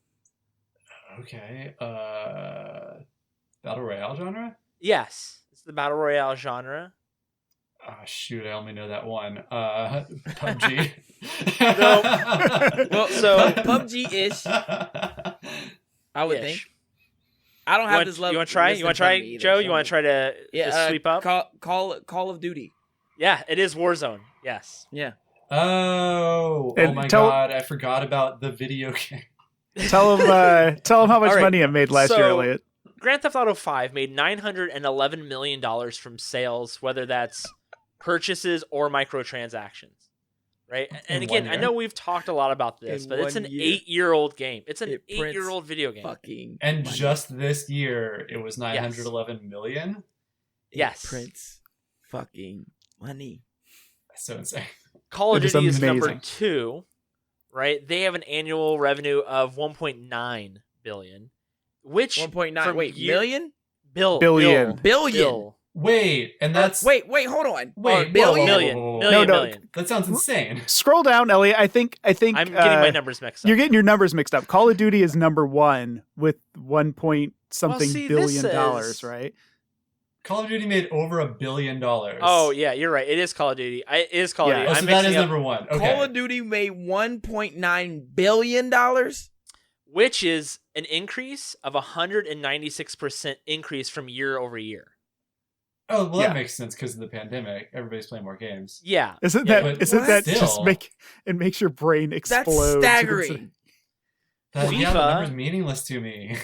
B: Okay. Battle Royale genre?
A: Yes, it's the battle royale genre.
B: Oh, shoot, I only know that one. PUBG.
C: Well,
A: So-
C: PUBG-ish, I would
A: Ish.
C: think. I don't have this level.
A: You want to try? You want to try, Joe? You want to try to sweep up?
C: Call of Duty.
A: Yeah, it is Warzone. Yes.
C: Yeah.
B: Oh my God! I forgot about the video game.
D: Tell him how much money it made last year, Elliot.
A: Grand Theft Auto 5 made $911 million from sales, whether that's purchases or microtransactions. Right? And again, I know we've talked a lot about this, but it's an 8-year-old game. It's an 8-year-old video game.
B: And just this year, it was 911 million?
A: Yes.
C: It prints fucking money.
B: That's so insane.
A: Call of Duty is number 2, right? They have an annual revenue of 1.9 billion, which
C: 1.9 million?
D: Billion.
B: Wait, and that's
C: wait, hold on.
B: Wait,
A: million.
B: That sounds insane.
D: Scroll down, Elliot. I think I'm
A: getting my numbers mixed up.
D: You're getting your numbers mixed up. Call of Duty is number 1 with 1 point something billion dollars, right?
B: Call of Duty made over $1 billion.
A: Oh yeah, you're right. It is Call of Duty. It is Call of Duty.
B: So that is number 1. Okay.
C: Call of Duty made $1.9 billion,
A: which is an increase of 196% increase from year over year.
B: Oh well, that makes sense because of the pandemic. Everybody's playing more games.
A: Yeah,
D: isn't that just it makes your brain explode?
C: That's staggering.
B: The number is meaningless to me.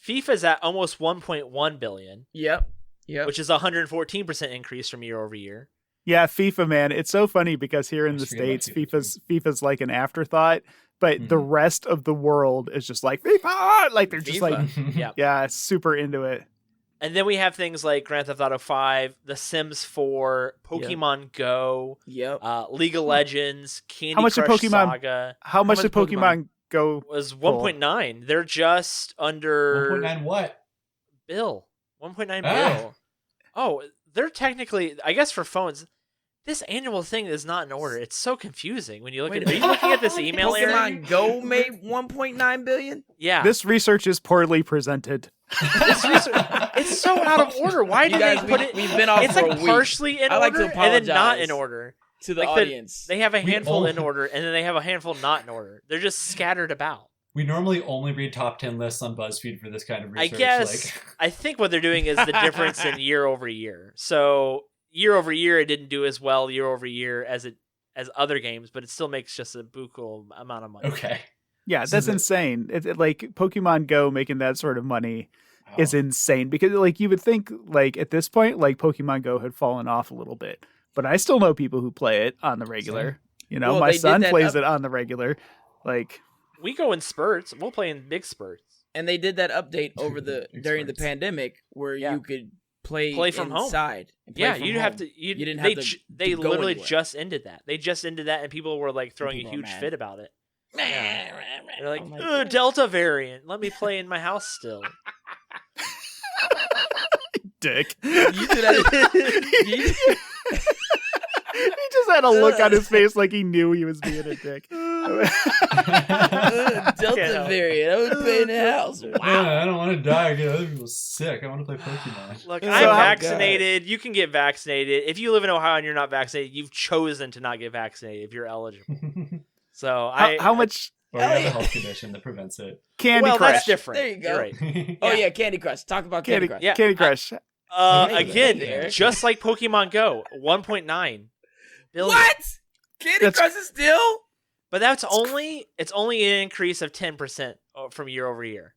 A: FIFA's at almost 1.1 billion.
C: Yep.
A: Which is a 114% increase from year over year.
D: Yeah, FIFA, man. It's so funny because here in the States, FIFA's like an afterthought, but the rest of the world is just like FIFA. Like they're just like, super into it.
A: And then we have things like Grand Theft Auto 5, The Sims 4, Pokemon Go, League of Legends, Candy Crush Saga.
D: How much did Pokemon Go?
A: Was 1.9. They're just under
B: 1.9 what?
A: Bill. 1.9 bill. Oh, they're technically, I guess for phones, this annual thing is not in order. It's so confusing when you look at it. Are you looking at this email,
C: Pokemon Go made 1.9 billion?
A: Yeah.
D: This research is poorly presented.
A: It's so out of order. Why did they put it?
C: We've been off
A: it's
C: for
A: like
C: a week.
A: partially in order and then not in order.
C: To the audience.
A: They have a handful in order and then they have a handful not in order. They're just scattered about.
B: We normally only read top 10 lists on BuzzFeed for this kind of research.
A: I guess, I think what they're doing is the difference in year over year. So year over year, it didn't do as well year over year as other games, but it still makes just a buku amount of money.
B: Okay.
D: Yeah, that's insane. Like Pokemon Go making that sort of money is insane because like you would think like at this point, like Pokemon Go had fallen off a little bit, but I still know people who play it on the regular. You know, my son plays it on the regular. Like,
A: we go in spurts. We'll play in big spurts.
C: And they did that update over during the pandemic where you could play
A: from
C: inside.
A: Home. Yeah, you have to. You didn't have to. They literally just ended that. They just ended that, and people were like throwing a huge fit about it. Yeah. They're like, Delta variant. Let me play in my house still.
D: Dick.
C: You did that.
D: He just had a look on his face like he knew he was being a dick.
C: Delta variant. I would play in the house. Wow.
B: I don't want to die and get other people sick. I want to play Pokemon.
A: Look, I'm vaccinated. You can get vaccinated. If you live in Ohio and you're not vaccinated, you've chosen to not get vaccinated if you're eligible. So
D: how much?
B: Or you have a health condition that prevents it.
D: Candy Crush.
A: That's different.
C: There you go.
A: You're right.
C: Oh yeah, Candy Crush. Talk about Candy Crush.
A: Yeah.
D: Candy Crush.
A: Again, just like Pokemon Go, 1.9 billion.
C: What? Candy Crush is still?
A: But it's only an increase of 10% from year over year.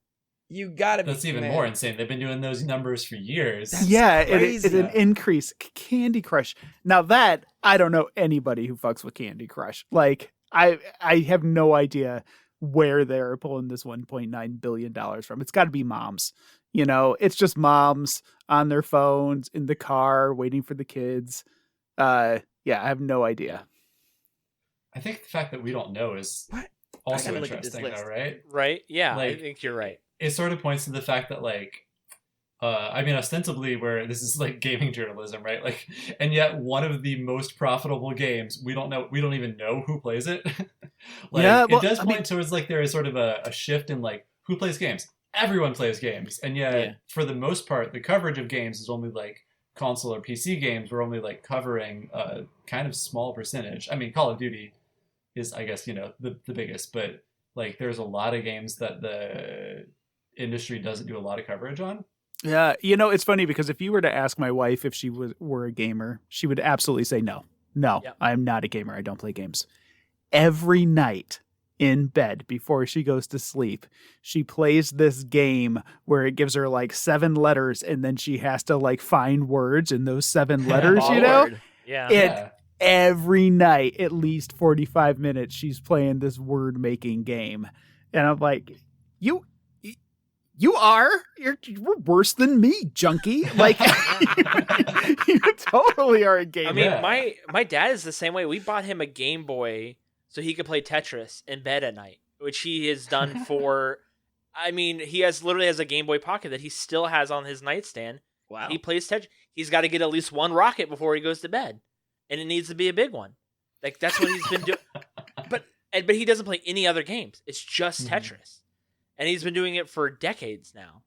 C: You gotta be.
B: That's even more insane. They've been doing those numbers for years.
D: It's an increase. Candy Crush. Now that I don't know anybody who fucks with Candy Crush. Like I have no idea where they're pulling this $1.9 billion from. It's got to be moms. You know, it's just moms on their phones in the car waiting for the kids. Yeah, I have no idea.
B: I think the fact that we don't know is also interesting, though, right?
A: Right? Yeah,
B: like,
A: I think you're right.
B: It sort of points to the fact that, like, I mean, ostensibly, where this is like gaming journalism, right? Like, and yet one of the most profitable games, we don't even know who plays it. It does point towards like there is sort of a shift in like who plays games. Everyone plays games, and yet for the most part, the coverage of games is only like console or PC games. We're only like covering a kind of small percentage. I mean, Call of Duty is, I guess, you know, the biggest, but like there's a lot of games that industry doesn't do a lot of coverage on.
D: Yeah, it's funny because if you were to ask my wife if she were a gamer, she would absolutely say no. No,
A: Yep.
D: I'm not a gamer. I don't play games. Every night in bed before she goes to sleep, she plays this game where it gives her like 7 letters and then she has to like find words in those 7 letters,
C: Lord.
A: Yeah.
D: Every night, at least 45 minutes, she's playing this word making game. And I'm like, you're worse than me, junkie. Like, you totally are a gamer.
A: I mean, my dad is the same way. We bought him a Game Boy so he could play Tetris in bed at night, which he has done for. I mean, he literally has a Game Boy Pocket that he still has on his nightstand.
C: Wow.
A: He plays Tetris. He's got to get at least one rocket before he goes to bed, and it needs to be a big one. Like that's what he's been doing. But he doesn't play any other games. It's just Tetris, and he's been doing it for decades now.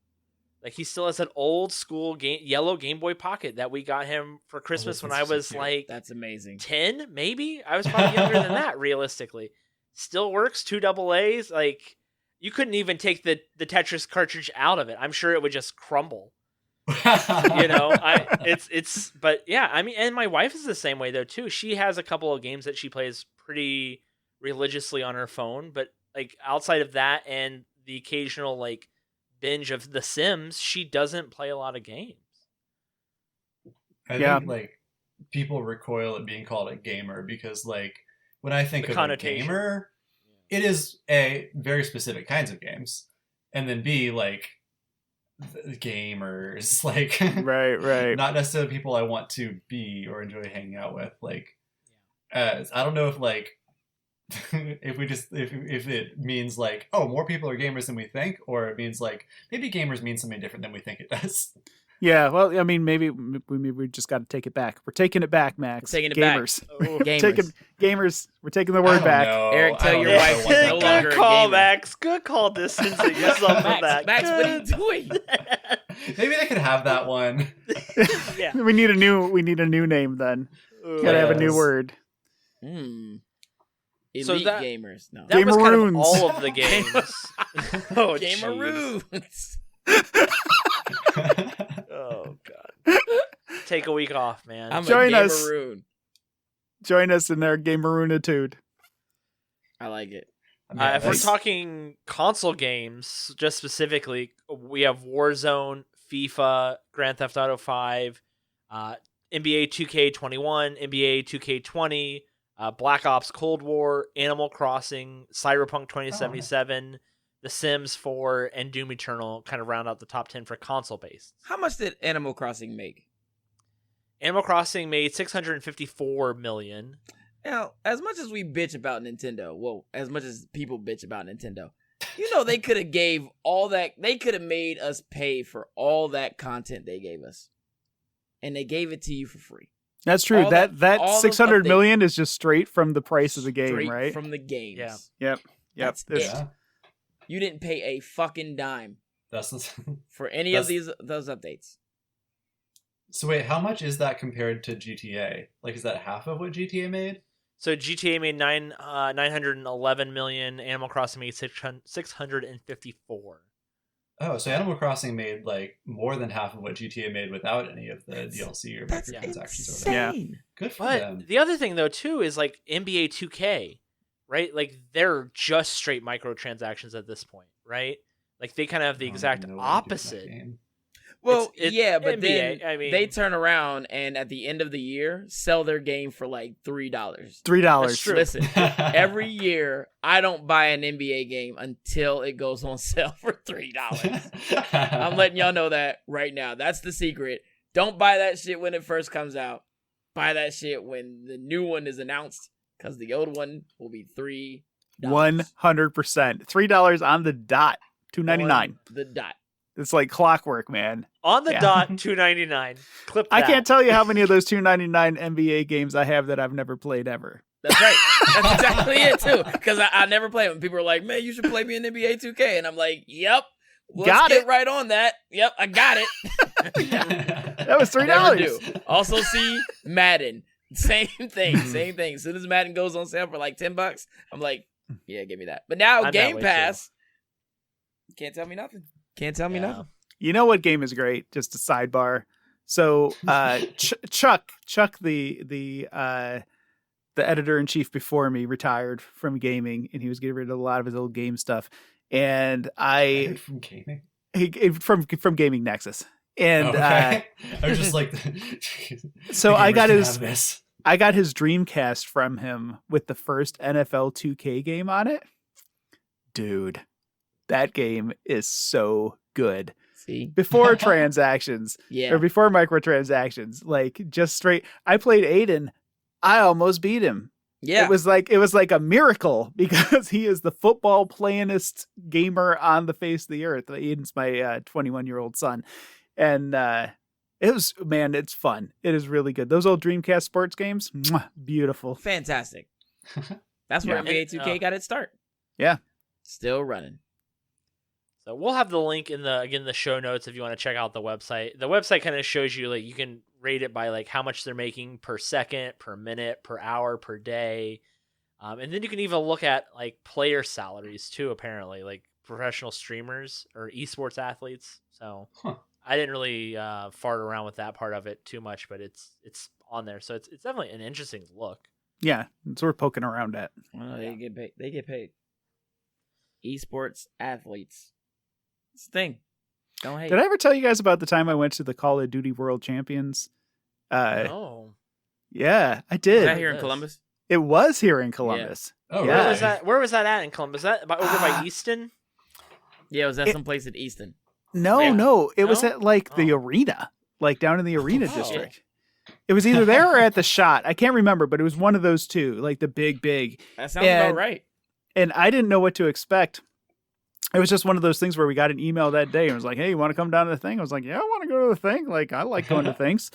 A: Like he still has that old school yellow Game Boy Pocket that we got him for Christmas when I was like
C: that's amazing
A: 10, maybe. I was probably younger than that, realistically. Still works, 2 AA's. Like you couldn't even take the Tetris cartridge out of it. I'm sure it would just crumble. But yeah, I mean, and my wife is the same way though too. She has a couple of games that she plays pretty religiously on her phone, but like outside of that and the occasional like binge of The Sims, she doesn't play a lot of games.
B: I think like people recoil at being called a gamer because like when I think of a gamer, it is A, very specific kinds of games, and then B, like gamers, like
D: right,
B: not necessarily people I want to be or enjoy hanging out with. Like I don't know if like if it means like, oh, more people are gamers than we think, or it means like maybe gamers mean something different than we think it does.
D: Yeah, well, I mean, maybe we just got to take it back. We're taking it back, Max.
C: We're taking it
D: gamers.
C: back. Gamers.
D: Gamers. We're taking the word back.
C: Eric, tell your wife she's no longer
A: Good call,
C: a gamer.
A: Max. Good call, distancing yourself from that.
C: Max, what are you doing?
B: Maybe they could have that one.
A: Yeah.
D: We need a new name then. Gotta have a new word.
C: Elite
A: So
C: gamers. No.
A: That was kind of
D: Gameroons.
A: all of the games. Oh,
C: Gameroons.
A: Oh god. Take a week off, man.
C: I'm
D: Join
C: a
D: us.
C: gameroon.
D: Join us in our gameroonitude.
C: I like it.
A: If we're talking console games, just specifically, we have Warzone, FIFA, Grand Theft Auto 5, NBA 2K21, NBA 2K20, Black Ops Cold War, Animal Crossing, Cyberpunk 2077, The Sims 4, and Doom Eternal kind of round out the top 10 for console-based.
C: How much did Animal Crossing make?
A: Animal Crossing made $654 million.
C: Now, as much as we bitch about Nintendo, well, as much as people bitch about Nintendo, they could have gave all that. They could have made us pay for all that content they gave us, and they gave it to you for free.
D: That's true.
C: All
D: That
C: all
D: 600
C: the
D: million is just straight from the price of the game,
C: Straight
D: right?
C: from the games.
A: Yeah.
D: Yep.
C: That's
D: This-
C: it. You didn't pay a fucking dime
B: That's
C: for any of those updates.
B: So wait, how much is that compared to GTA? Like, is that half of what GTA made?
A: So GTA made 911 million. Animal Crossing made 654.
B: Oh, so Animal Crossing made like more than half of what GTA made without any of the DLC or
C: That's
B: microtransactions. Or whatever.
C: insane.
B: Good for
A: But
B: them.
A: the other thing though too is like NBA 2K, right? Like they're just straight microtransactions at this point, right? Like they kind of have the
B: I don't
A: exact
B: even know what to do with that
A: opposite.
B: game.
C: Well,
A: It's
C: yeah, but
A: NBA,
C: then
A: I mean-
C: they turn around and at the end of the year sell their game for like $3.
D: $3.
A: That's true.
C: Listen, every year I don't buy an NBA game until it goes on sale for $3. I'm letting y'all know that right now. That's the secret. Don't buy that shit when it first comes out. Buy that shit when the new one is announced, because the old one will be $3.
D: 100%. $3 on the dot. $2.99.
C: On the dot.
D: It's like clockwork, man.
A: On the
D: Yeah.
A: dot, $2.99. Clip that.
D: I can't tell you how many of those $2.99 NBA games I have that I've never played ever.
C: That's right. That's exactly it too. Because I never play them. People are like, "Man, you should play me in NBA 2K," and I'm like, "Yep, let's
D: Got
C: get
D: it.
C: right on that. Yep, I got it."
D: That was
C: Never
D: $3.
C: do. Also, see Madden. Same thing. Same thing. As soon as Madden goes on sale for like $10, I'm like, "Yeah, give me that." But now
A: I'm that
C: Game
A: way,
C: Pass, can't tell me nothing. Can't tell me
A: Yeah.
C: nothing.
D: You know what game is great? Just a sidebar. So Chuck, the editor in chief before me, retired from gaming, and he was getting rid of a lot of his old game stuff. And
B: From gaming.
D: from Gaming Nexus. And
B: okay. I was just like,
D: so
B: the
D: I
B: gamers
D: got
B: can
D: his
B: have this.
D: I got his Dreamcast from him with the first NFL 2K game on it. Dude, that game is so good.
C: See?
D: Before transactions,
C: Yeah.
D: or before microtransactions, like just straight. I played Aiden. I almost beat him.
C: Yeah.
D: It was like a miracle because he is the football playingest gamer on the face of the earth. Aiden's my 21-year-old son, and it's fun. It is really good. Those old Dreamcast sports games, beautiful.
C: Fantastic. That's where
D: Yeah.
C: NBA 2K got its start.
D: Yeah.
C: Still running.
A: So we'll have the link in the show notes if you want to check out the website. The website kind of shows you like you can rate it by like how much they're making per second, per minute, per hour, per day. And then you can even look at like player salaries too, apparently, like professional streamers or esports athletes. So I didn't really fart around with that part of it too much, but it's on there. So it's definitely an interesting look.
D: Yeah, so we're poking around at.
C: Well, they get paid. They get paid. Esports athletes. It's a thing. Don't hate.
D: Did I ever tell you guys about the time I went to the Call of Duty World Champions?
A: Oh.
D: Yeah, I
C: Is
D: did.
C: that here in
A: Yes.
C: Columbus?
D: It was here in Columbus.
B: Oh,
D: Yeah.
B: really?
A: Where was that at in Columbus? Over by Easton?
C: Yeah, it was at
D: It-
C: someplace at Easton.
D: No,
A: Yeah.
D: no, it was
A: No?
D: at like the
A: Oh.
D: arena, like down in the arena
A: Oh.
D: district. It was either there or at the Shot. I can't remember, but it was one of those two, like the big.
C: That sounds about
D: And-
C: right.
D: And I didn't know what to expect. It was just one of those things where we got an email that day and it was like, hey, you want to come down to the thing? I was like, yeah, I want to go to the thing. Like, I like going to things.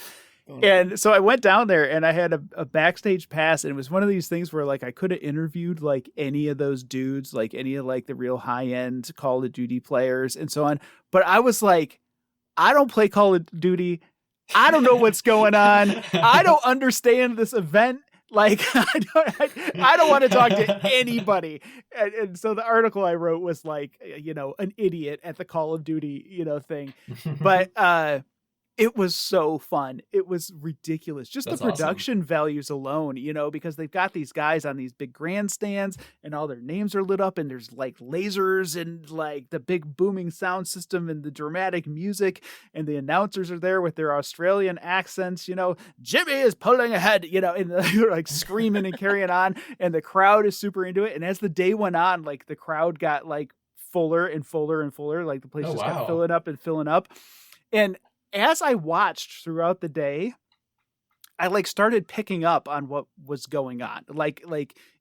D: And so I went down there and I had a backstage pass, and it was one of these things where like I could have interviewed like any of those dudes, like any of like the real high end Call of Duty players and so on. But I was like, I don't play Call of Duty. I don't know what's going on. I don't understand this event. Like, I don't want to talk to anybody. And so the article I wrote was like, an idiot at the Call of Duty, thing. But it was so fun. It was ridiculous. Just
B: That's
D: the production values alone, because they've got these guys on these big grandstands and all their names are lit up and there's like lasers and like the big booming sound system and the dramatic music, and the announcers are there with their Australian accents, Jimmy is pulling ahead, and they're like screaming and carrying on, and the crowd is super into it. And as the day went on, like the crowd got like fuller and fuller and fuller, like the place
B: Oh,
D: just
B: wow.
D: kept filling up and filling up. And as I watched throughout the day, I like started picking up on what was going on. Like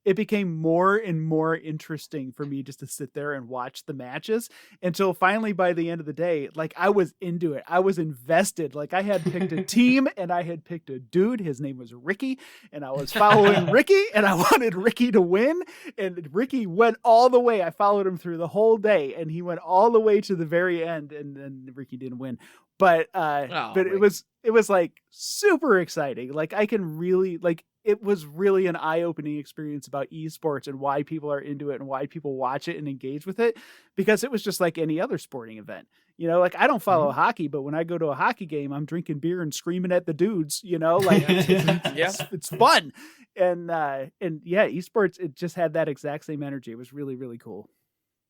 D: it became more and more interesting for me just to sit there and watch the matches, until finally by the end of the day, like I was into it. I was invested. Like I had picked a team and I had picked a dude. His name was Ricky, and I was following Ricky, and I wanted Ricky to win. And Ricky went all the way. I followed him through the whole day, and he went all the way to the very end, and then Ricky didn't win. But it was like super exciting. Like I can really it was really an eye-opening experience about esports and why people are into it and why people watch it and engage with it, because it was just like any other sporting event. Like I don't follow hockey, but when I go to a hockey game, I'm drinking beer and screaming at the dudes, like it's fun. And yeah, esports, it just had that exact same energy. It was really, really cool.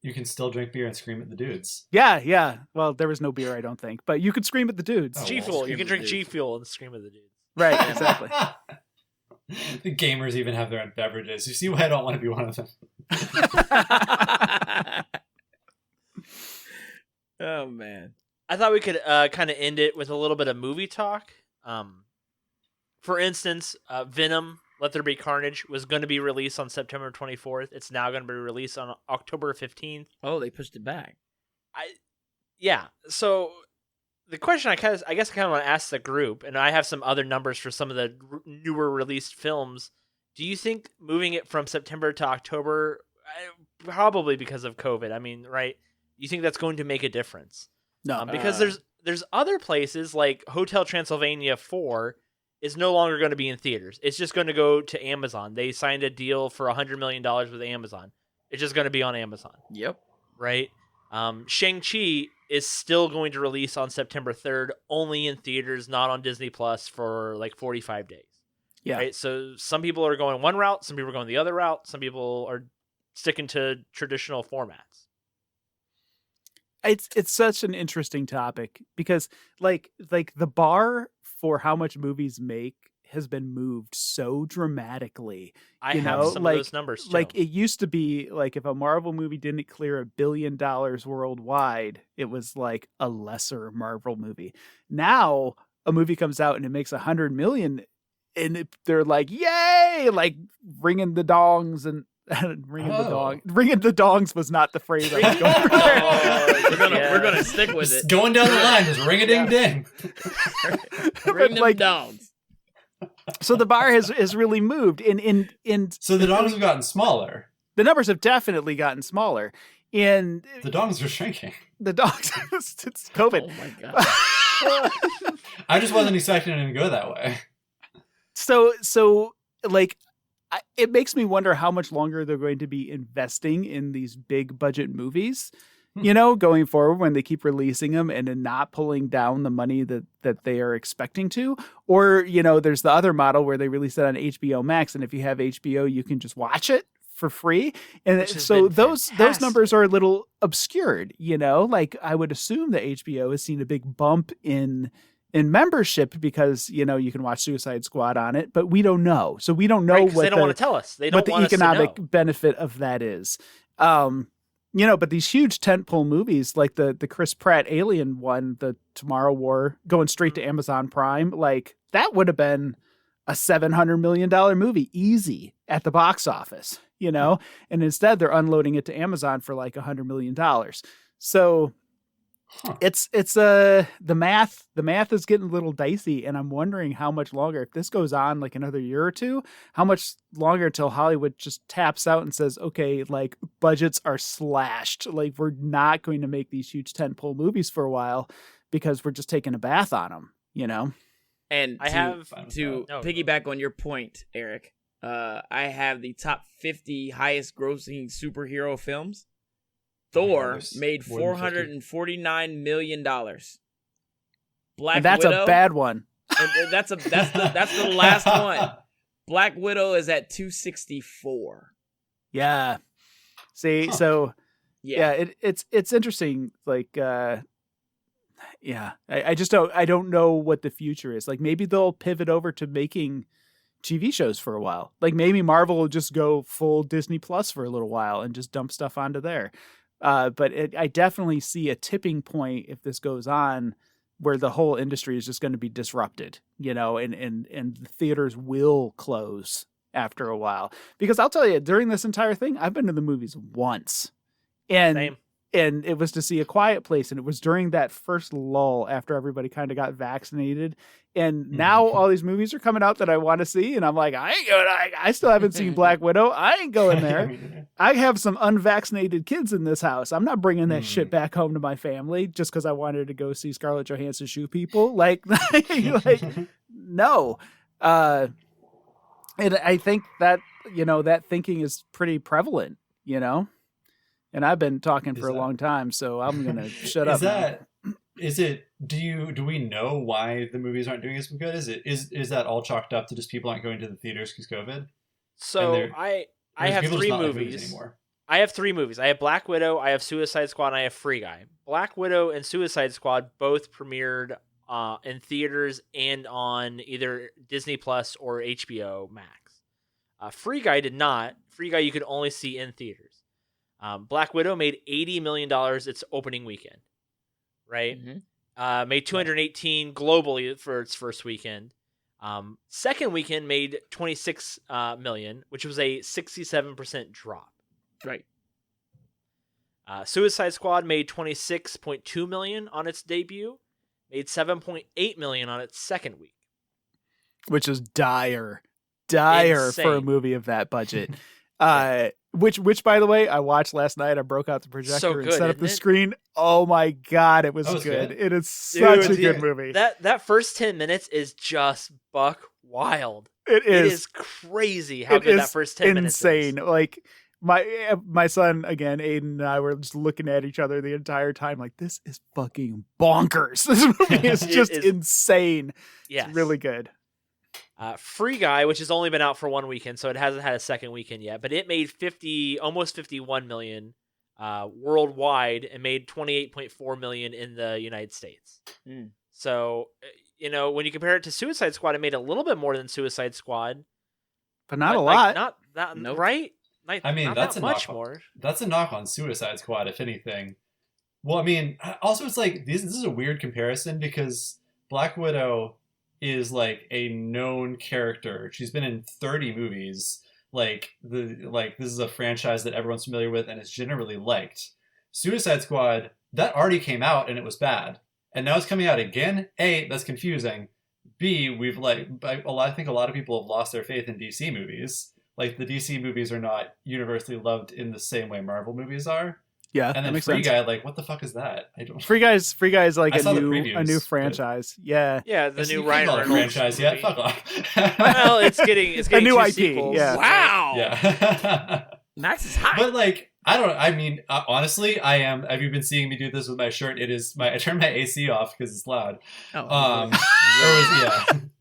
B: You can still drink beer and scream at the dudes.
D: Yeah. Well, there was no beer, I don't think, but you could scream at the dudes.
B: Oh,
A: G
B: well,
A: Fuel.
B: scream
A: You can
B: at
A: drink
B: the
A: G
B: dudes.
A: Fuel and scream at the dudes.
D: Right, exactly.
B: The gamers even have their own beverages. You see why I don't want to be one of them.
C: Oh man.
A: I thought we could kind of end it with a little bit of movie talk. For instance, Venom, Let There Be Carnage was going to be released on September 24th. It's now going to be released on October 15th.
C: Oh, they pushed it back.
A: So the question I guess I want to ask the group, and I have some other numbers for some of the newer released films. Do you think moving it from September to October, probably because of COVID, I mean, right? You think that's going to make a difference?
D: No,
A: Because there's other places like Hotel Transylvania 4 is no longer going to be in theaters. It's just going to go to Amazon. They signed a deal for $100 million with Amazon. It's just going to be on Amazon,
C: Yep.
A: right? Shang-Chi is still going to release on September 3rd, only in theaters, not on Disney Plus for like 45 days.
D: Yeah.
A: Right? So some people are going one route, some people are going the other route, some people are sticking to traditional formats.
D: It's such an interesting topic because like the bar for how much movies make has been moved so dramatically.
A: I
D: You
A: have
D: know,
A: some
D: like-
A: of those numbers too.
D: Like it used to be like if a Marvel movie didn't clear $1 billion worldwide, it was like a lesser Marvel movie. Now a movie comes out and it makes 100 million and they're like, yay, like ringing the dongs and ringing the dongs was not the phrase I was going for there.
C: We're gonna stick with
B: Just
C: it.
B: going down the line, just ring a ding ding.
C: Bring them
D: like-
C: down.
D: So the bar has really moved in
B: So the dongs have gotten smaller.
D: the numbers have definitely gotten smaller. And
B: The dongs are shrinking.
D: the dogs it's COVID.
C: Oh my god.
B: I just wasn't expecting it to go that way.
D: So like it makes me wonder how much longer they're going to be investing in these big budget movies, you know, going forward when they keep releasing them and then not pulling down the money that they are expecting to. Or, you know, there's the other model where they release it on HBO Max, and if you have HBO, you can just watch it for free. And
A: Which has
D: so
A: been
D: those
A: fantastic.
D: numbers are a little obscured, you know, like I would assume that HBO has seen a big bump in membership because, you know, you can watch Suicide Squad on it, but we don't know. So we don't know
A: Right, 'cause
D: what
A: they don't want to tell us. They don't
D: what the
A: want us to
D: economic
A: know.
D: benefit of that is. You know, but these huge tentpole movies like the Chris Pratt Alien one, the Tomorrow War, going straight to Amazon Prime, like that would have been a $700 million movie easy at the box office, you know, and instead they're unloading it to Amazon for like $100 million. So it's the math is getting a little dicey, and I'm wondering how much longer, if this goes on like another year or two, how much longer till Hollywood just taps out and says, okay, like budgets are slashed, like we're not going to make these huge tentpole movies for a while because we're just taking a bath on them, you know.
C: And
A: I have
C: to
A: No.
C: piggyback on your point, Eric, I have the top 50 highest grossing superhero films. Thor
B: there's
C: made
B: more than 50.
C: $449 million. Black
D: And that's
C: Widow,
D: a bad one.
C: and that's the last one. Black Widow is at 264.
D: Yeah. See,
B: Huh.
D: so
C: Yeah.
D: it's interesting. Like, I just don't know what the future is. Like maybe they'll pivot over to making TV shows for a while. Like maybe Marvel will just go full Disney Plus for a little while and just dump stuff onto there. But I definitely see a tipping point if this goes on where the whole industry is just going to be disrupted, you know, and the theaters will close after a while. Because I'll tell you, during this entire thing, I've been to the movies once.
A: Same.
D: And it was to see A Quiet Place, and it was during that first lull after everybody kind of got vaccinated. And now all these movies are coming out that I want to see, and I'm like, I ain't going. I still haven't seen Black Widow. I ain't going there. I have some unvaccinated kids in this house. I'm not bringing that shit back home to my family just because I wanted to go see Scarlett Johansson shoot people. Like no. And I think that, you know, that thinking is pretty prevalent, you know. And I've been talking for a long time, so I'm gonna shut up.
B: Do we know why the movies aren't doing as good? Is that all chalked up to just people aren't going to the theaters because COVID?
A: So I have
B: People just
A: 3
B: not like
A: movies.
B: anymore.
A: I have 3 movies. I have Black Widow, I have Suicide Squad, and I have Free Guy. Black Widow and Suicide Squad both premiered in theaters and on either Disney Plus or HBO Max. Free Guy did not. Free Guy you could only see in theaters. Black Widow made $80 million its opening weekend, right?
C: Mm-hmm.
A: Made 218 globally for its first weekend. Second weekend made 26 million, which was a 67% drop.
C: Right.
A: Suicide Squad made 26.2 million on its debut, made 7.8 million on its second week,
D: which is dire for a
A: Insane.
D: movie of that budget. Which by the way, I watched last night. I broke out the projector
A: So
D: and
A: good,
D: set up
A: isn't
D: the
A: it?
D: screen. Oh my god, it was
B: That was
D: good.
B: good.
D: It is such
A: Dude,
D: a good movie.
A: That first 10 minutes is just buck wild.
D: It
A: It
D: is
A: is crazy how good that first 10 minutes is.
D: insane. Like my son again, Aiden, and I were just looking at each other the entire time, like, this is fucking bonkers. This movie is just insane.
A: Yes.
D: It's really good.
A: Free Guy, which has only been out for one weekend, so it hasn't had a second weekend yet, but it made almost 51 million worldwide and made 28.4 million in the United States. So, when you compare it to Suicide Squad, it made a little bit more than Suicide Squad,
D: but not a lot.
A: Not that,
C: nope.
A: Right?
B: I mean, that's
A: much more.
B: That's a knock on Suicide Squad, if anything. Well, I mean, also it's like this is a weird comparison because Black Widow is like a known character. She's been in 30 movies. Like this is a franchise that everyone's familiar with and is generally liked. Suicide Squad, that already came out and it was bad. And now it's coming out again. A, that's confusing. B, I think a lot of people have lost their faith in DC movies. Like, the DC movies are not universally loved in the same way Marvel movies are.
D: Yeah,
B: and then Free Guy, like, what the fuck is that? I don't.
D: Free Guy is like a
B: previews,
D: new franchise. Yeah,
A: the new Ryan Reynolds
B: franchise. Yeah, fuck off.
A: Well, it's getting
D: a new IP.
A: Sequels.
D: Yeah.
C: Wow.
B: Yeah.
C: Max is high.
B: But like, I mean, honestly, I am. Have you been seeing me do this with my shirt? I turned my AC off because it's loud.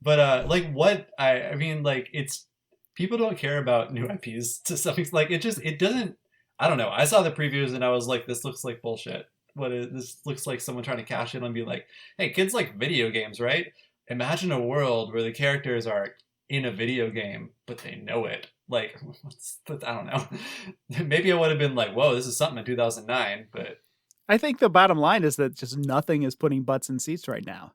B: But like, what I mean, like, it's people don't care about new IPs to some extent. Like, it doesn't. I don't know. I saw the previews and I was like, this looks like bullshit. This looks like someone trying to cash in and be like, hey, kids like video games, right? Imagine a world where the characters are in a video game, but they know it. Like, I don't know. Maybe I would have been like, whoa, this is something in 2009, but
D: I think the bottom line is that just nothing is putting butts in seats right now.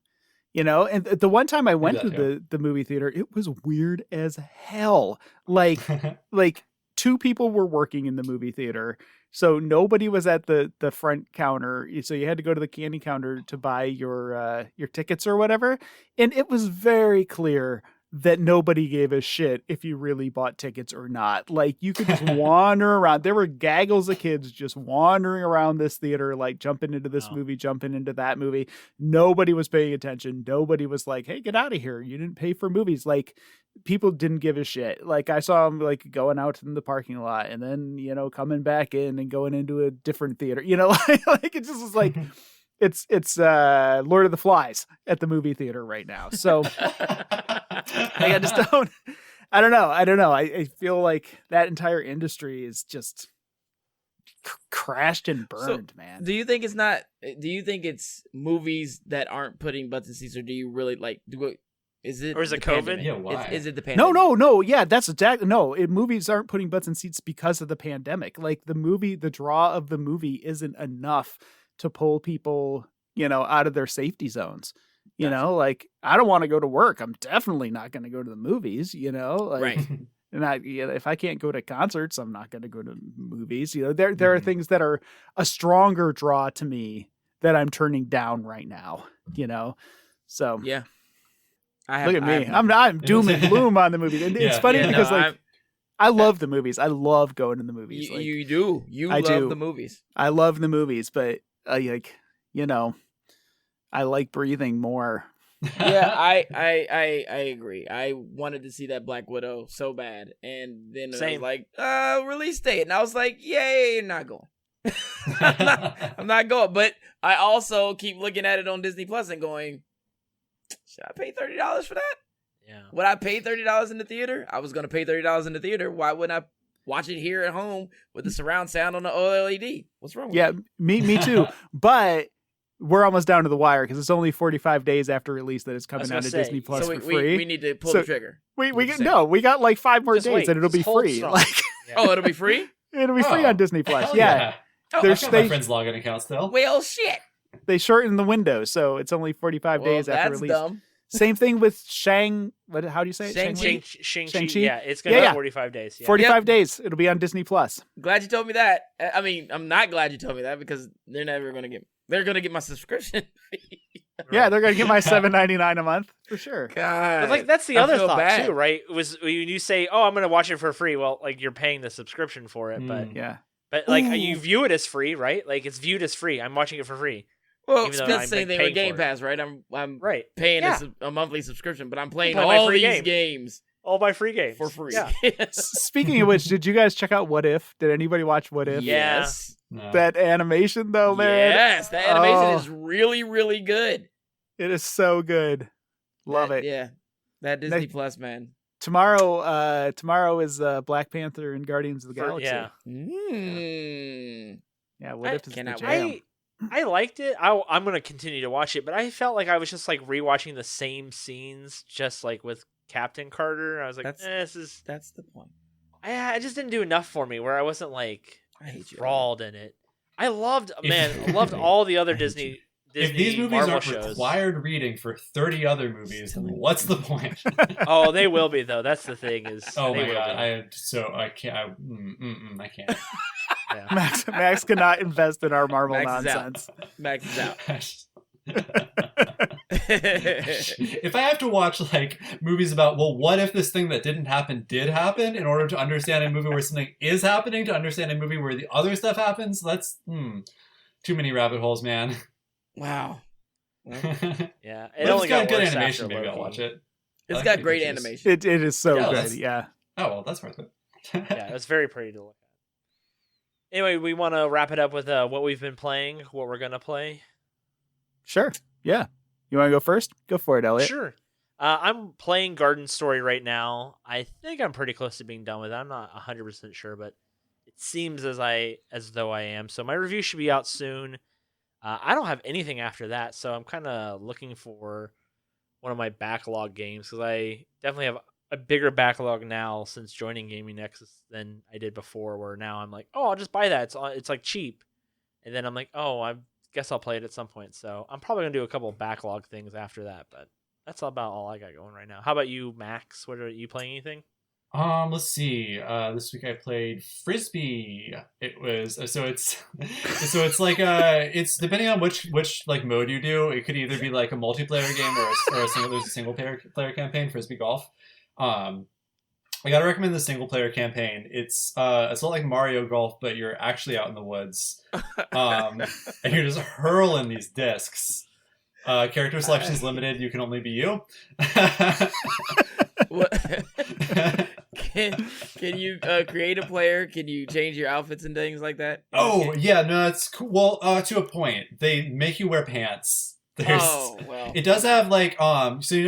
D: And the one time I went to the movie theater, it was weird as hell. Like, two people were working in the movie theater, so nobody was at the front counter. So you had to go to the candy counter to buy your tickets or whatever. And it was very clear that nobody gave a shit if you really bought tickets or not. Like, you could just wander around. There were gaggles of kids just wandering around this theater, like jumping into this movie, jumping into that movie. Nobody was paying attention. Nobody was like, hey, get out of here. You didn't pay for movies. Like, people didn't give a shit. Like, I saw them like going out in the parking lot and then, coming back in and going into a different theater, like it just was like, it's Lord of the Flies at the movie theater right now. So I just I don't know. I feel like that entire industry is just crashed and burned, man.
C: Do you think it's movies that aren't putting butts in seats, or do you really is it
A: COVID?
C: Pandemic?
B: Yeah, why?
C: Is it the pandemic?
D: No. Yeah, that's exactly. No, movies aren't putting butts in seats because of the pandemic. Like, the draw of the movie isn't enough to pull people, out of their safety zones. Like, I don't want to go to work. I'm definitely not going to go to the movies, like,
C: right.
D: And if I can't go to concerts, I'm not going to go to movies. There are things that are a stronger draw to me that I'm turning down right now, So
C: yeah.
D: Look at me. I'm doom and gloom on the movie. And it's funny because I love the movies. I love going to the movies.
C: You do. I love the movies.
D: I love the movies, but I like breathing more.
C: Yeah, I agree. I wanted to see that Black Widow so bad, and then it was like, release date, and I was like, yay, not going. I'm not going. But I also keep looking at it on Disney Plus and going, should I pay $30 for that?
A: Yeah.
C: Would I pay $30 in the theater? I was going to pay $30 in the theater. Why wouldn't I watch it here at home with the surround sound on the OLED? What's wrong with
D: you? Me too. But we're almost down to the wire because it's only 45 days after release that it's coming out of Disney Plus for free.
C: We need to pull the trigger.
D: We got like 5 more days and it'll be free.
C: Oh, it'll be free?
D: It'll be free on Disney Plus. Yeah.
B: I've got my friend's login account still.
C: Well, shit.
D: They shortened the window, so it's only 45 days after release.
C: Dumb.
D: Same thing with how do you say it?
A: Shang-Chi. Yeah, it's going to be 45 days. Yeah.
D: 45 days. It'll be on Disney Plus.
C: Glad you told me that. I mean, I'm not glad you told me that because they're never going to get... They're going to get my subscription fee.
D: Yeah, they're going to get my $7.99 a month for sure.
C: God.
A: But that's the other thought too, right? Was when you say, "Oh, I'm going to watch it for free." Well, like, you're paying the subscription for it, but
D: yeah.
A: But like, you view it as free, right? Like, it's viewed as free. I'm watching it for free.
C: Well, it's the same thing with Game Pass, right? I'm
A: right.
C: paying a monthly subscription, but I'm playing all these games
A: all my free games
C: for free.
A: Yeah.
D: Speaking of which, did you guys check out What If? Did anybody watch What If?
C: Yes.
B: No.
D: That animation though, man.
C: Yes, that animation
D: Oh.
C: is really, really good.
D: It is so good. Love it.
C: Yeah. That Disney Plus, man.
D: Tomorrow is Black Panther and Guardians of the Galaxy.
A: Yeah.
D: Yeah, What If is the
C: cannot
D: jam.
A: I liked it. I'm gonna continue to watch it, but I felt like I was just like rewatching the same scenes, just like with Captain Carter. I was like, this is.
C: That's the point.
A: I just didn't do enough for me where I wasn't like
C: I hate you.
A: enthralled in it. I loved all the other Disney
B: If these movies
A: Marvel
B: are
A: shows.
B: required reading for 30 other movies, then what's the point?
A: Oh, they will be though. That's the thing is.
B: Oh
A: they
B: my
A: will
B: god,
A: be.
B: I can't. I can't.
A: Yeah.
D: Max cannot invest in our Marvel
C: Max is out.
D: nonsense.
C: Max is out.
B: If I have to watch like movies about, well, what if this thing that didn't happen did happen in order to understand a movie where something is happening, to understand a movie where the other stuff happens, that's too many rabbit holes, man.
C: Wow.
A: Yeah.
B: It
A: It only got
B: good
A: worse
B: animation.
A: after
B: Maybe I'll
A: Loki.
B: watch it.
C: It's
B: I
C: got
B: like
C: great
B: pictures.
C: animation.
D: It is so
B: Yeah,
D: good.
B: that's-
D: Yeah.
B: Oh well, that's worth it.
A: Yeah, it's very pretty to look at. Anyway, we want to wrap it up with what we've been playing, what we're gonna play.
D: Sure. Yeah. You want to go first? Go for it, Elliot.
A: Sure. I'm playing Garden Story right now. I think I'm pretty close to being done with it. I'm not 100% sure, but it seems as though I am. So my review should be out soon. I don't have anything after that, so I'm kind of looking for one of my backlog games because I definitely have a bigger backlog now since joining Gaming Nexus than I did before. Where now I'm like, oh, I'll just buy that. It's like cheap, and then I'm like, oh, I guess I'll play it at some point. So I'm probably gonna do a couple backlog things after that, but that's about all I got going right now. How about you, Max? What are you playing? Anything?
B: Let's see. This week I played Frisbee. It was so it's it's depending on which like mode you do. It could either be like a multiplayer game or there's a single player campaign. Frisbee golf. I gotta recommend the single player campaign. It's not like Mario Golf, but you're actually out in the woods, and you're just hurling these discs. Character selection is limited. You can only be you.
C: What? Can you create a player? Can you change your outfits and things like that?
B: Oh yeah, no, it's cool. Well, to a point, they make you wear pants.
C: Oh well.
B: It does have like so you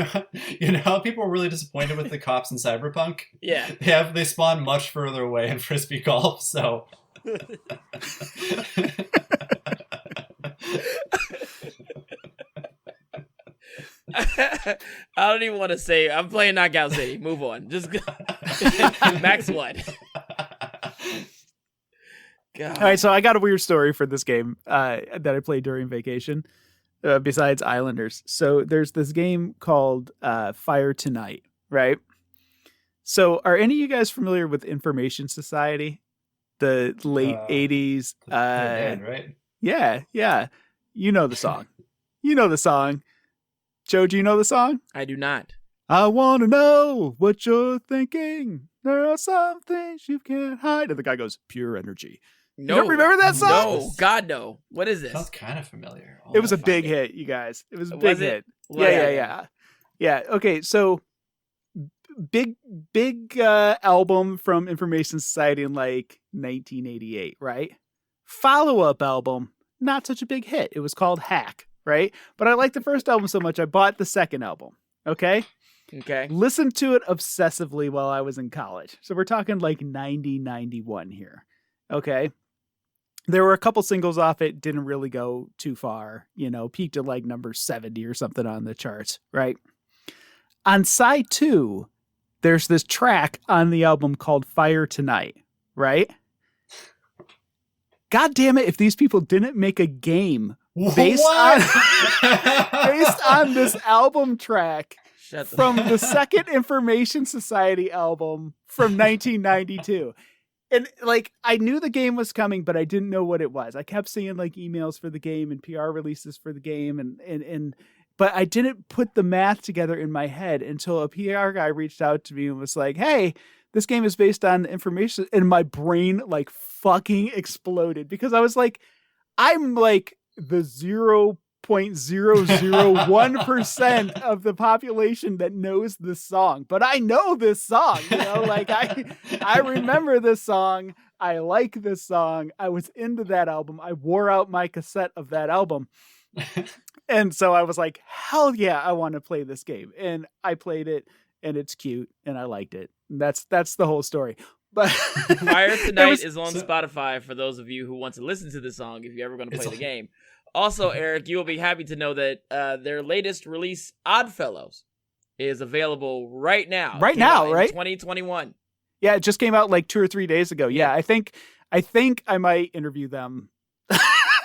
B: know how people were really disappointed with the cops in Cyberpunk?
C: Yeah.
B: They spawn much further away in Frisbee Golf, so
C: I don't even want to say. I'm playing Knockout City. Move on. Just Max what? God.
D: All right, so I got a weird story for this game that I played during vacation, besides Islanders. So there's this game called Fire Tonight, right? So are any of you guys familiar with Information Society? The late 80s.
B: the band, right?
D: Yeah. You know the song. Joe, do you know the song?
C: I do not.
D: I want to know what you're thinking. There are some things you can't hide. And the guy goes, pure energy.
C: No.
D: You don't remember that song?
C: No. God, no. What is this?
B: Sounds kind of familiar.
D: It was a
B: I'll
D: big
B: find it.
D: hit, you guys. It was a
C: Was
D: big
C: it?
D: hit.
C: What?
D: Yeah. Okay, so big album from Information Society in like 1988, right? Follow-up album, not such a big hit. It was called Hack, right? But I liked the first album so much, I bought the second album, okay?
C: Okay.
D: Listened to it obsessively while I was in college. So we're talking like 90, 91 here, okay? There were a couple singles off it, didn't really go too far, peaked at like number 70 or something on the charts, right? On side 2, there's this track on the album called Fire Tonight, right? God damn it, if these people didn't make a game based on this album track
C: Shut the
D: from the second Information Society album from 1992. And like, I knew the game was coming, but I didn't know what it was. I kept seeing like emails for the game and PR releases for the game, but I didn't put the math together in my head until a PR guy reached out to me and was like, "Hey, this game is based on Information," and my brain like fucking exploded because I was like, I'm like the 0.001% of the population that knows this song, but I know this song, like I remember this song. I like this song. I was into that album. I wore out my cassette of that album. And so I was like, hell yeah, I want to play this game. And I played it, and it's cute, and I liked it. And that's the whole story. But
C: Fire Tonight is on Spotify for those of you who want to listen to the song if you're ever going to play the game. Also, Eric, you will be happy to know that their latest release, Oddfellows, is available right now.
D: Right now, right?
C: 2021.
D: Yeah, it just came out like 2 or 3 days ago. Yeah, I think I might interview them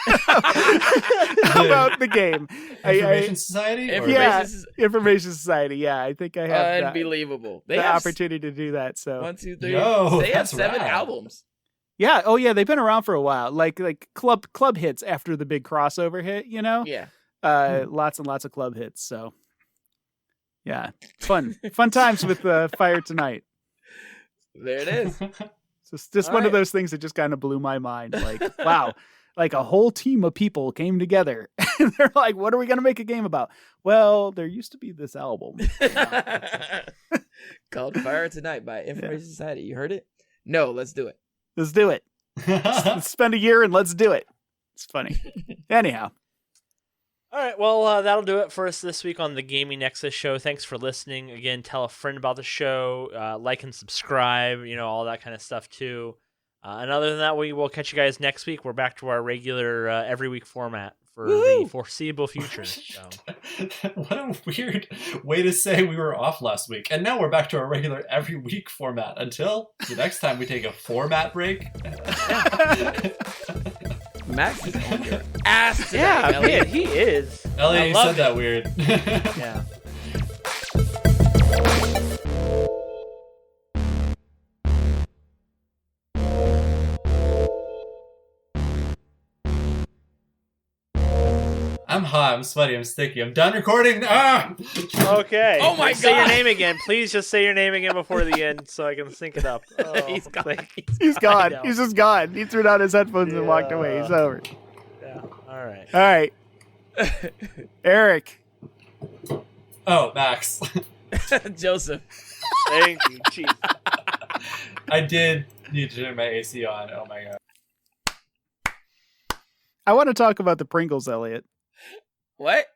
D: about the game.
B: Information Society?
D: Information Society. Yeah, I think I have
C: unbelievable.
D: The opportunity to do that. So
C: 1, 2, 3.
B: Yo,
C: they have 7 albums.
D: Yeah. Oh, yeah. They've been around for a while. Like club hits after the big crossover hit.
C: Yeah.
D: Lots and lots of club hits. So yeah, fun times with Fire Tonight.
C: There it is.
D: It's just one of those things that just kind of blew my mind. Like, wow, like a whole team of people came together and they're like, what are we going to make a game about? Well, there used to be this album
C: called Fire Tonight by Information Society. You heard it? No, let's do it.
D: Let's do it. Let's spend a year and let's do it. It's funny. Anyhow.
A: All right, well, that'll do it for us this week on the Gaming Nexus Show. Thanks for listening. Again, tell a friend about the show, like and subscribe, all that kind of stuff too. And other than that, we will catch you guys next week. We're back to our regular every week format for the foreseeable future. So.
B: What a weird way to say we were off last week. And now we're back to our regular every week format until the next time we take a format break.
C: Max is on your ass today,
A: yeah,
C: Elliot.
A: Man, he is.
B: Elliot, you said that weird.
A: Yeah.
B: I'm hot, I'm sweaty, I'm sticky. I'm done recording. Ah!
A: Okay.
C: Oh my God.
A: Say your name again. Please just say your name again before the end so I can sync it up. Oh,
C: He's gone.
D: He's gone. He's just gone. He threw down his headphones and walked away. He's over.
A: Yeah. All right.
D: All right. Eric.
B: Oh, Max.
C: Joseph.
A: Thank you. Chief.
B: I did need to turn my AC on. Oh my God.
D: I want to talk about the Pringles, Elliot.
C: What?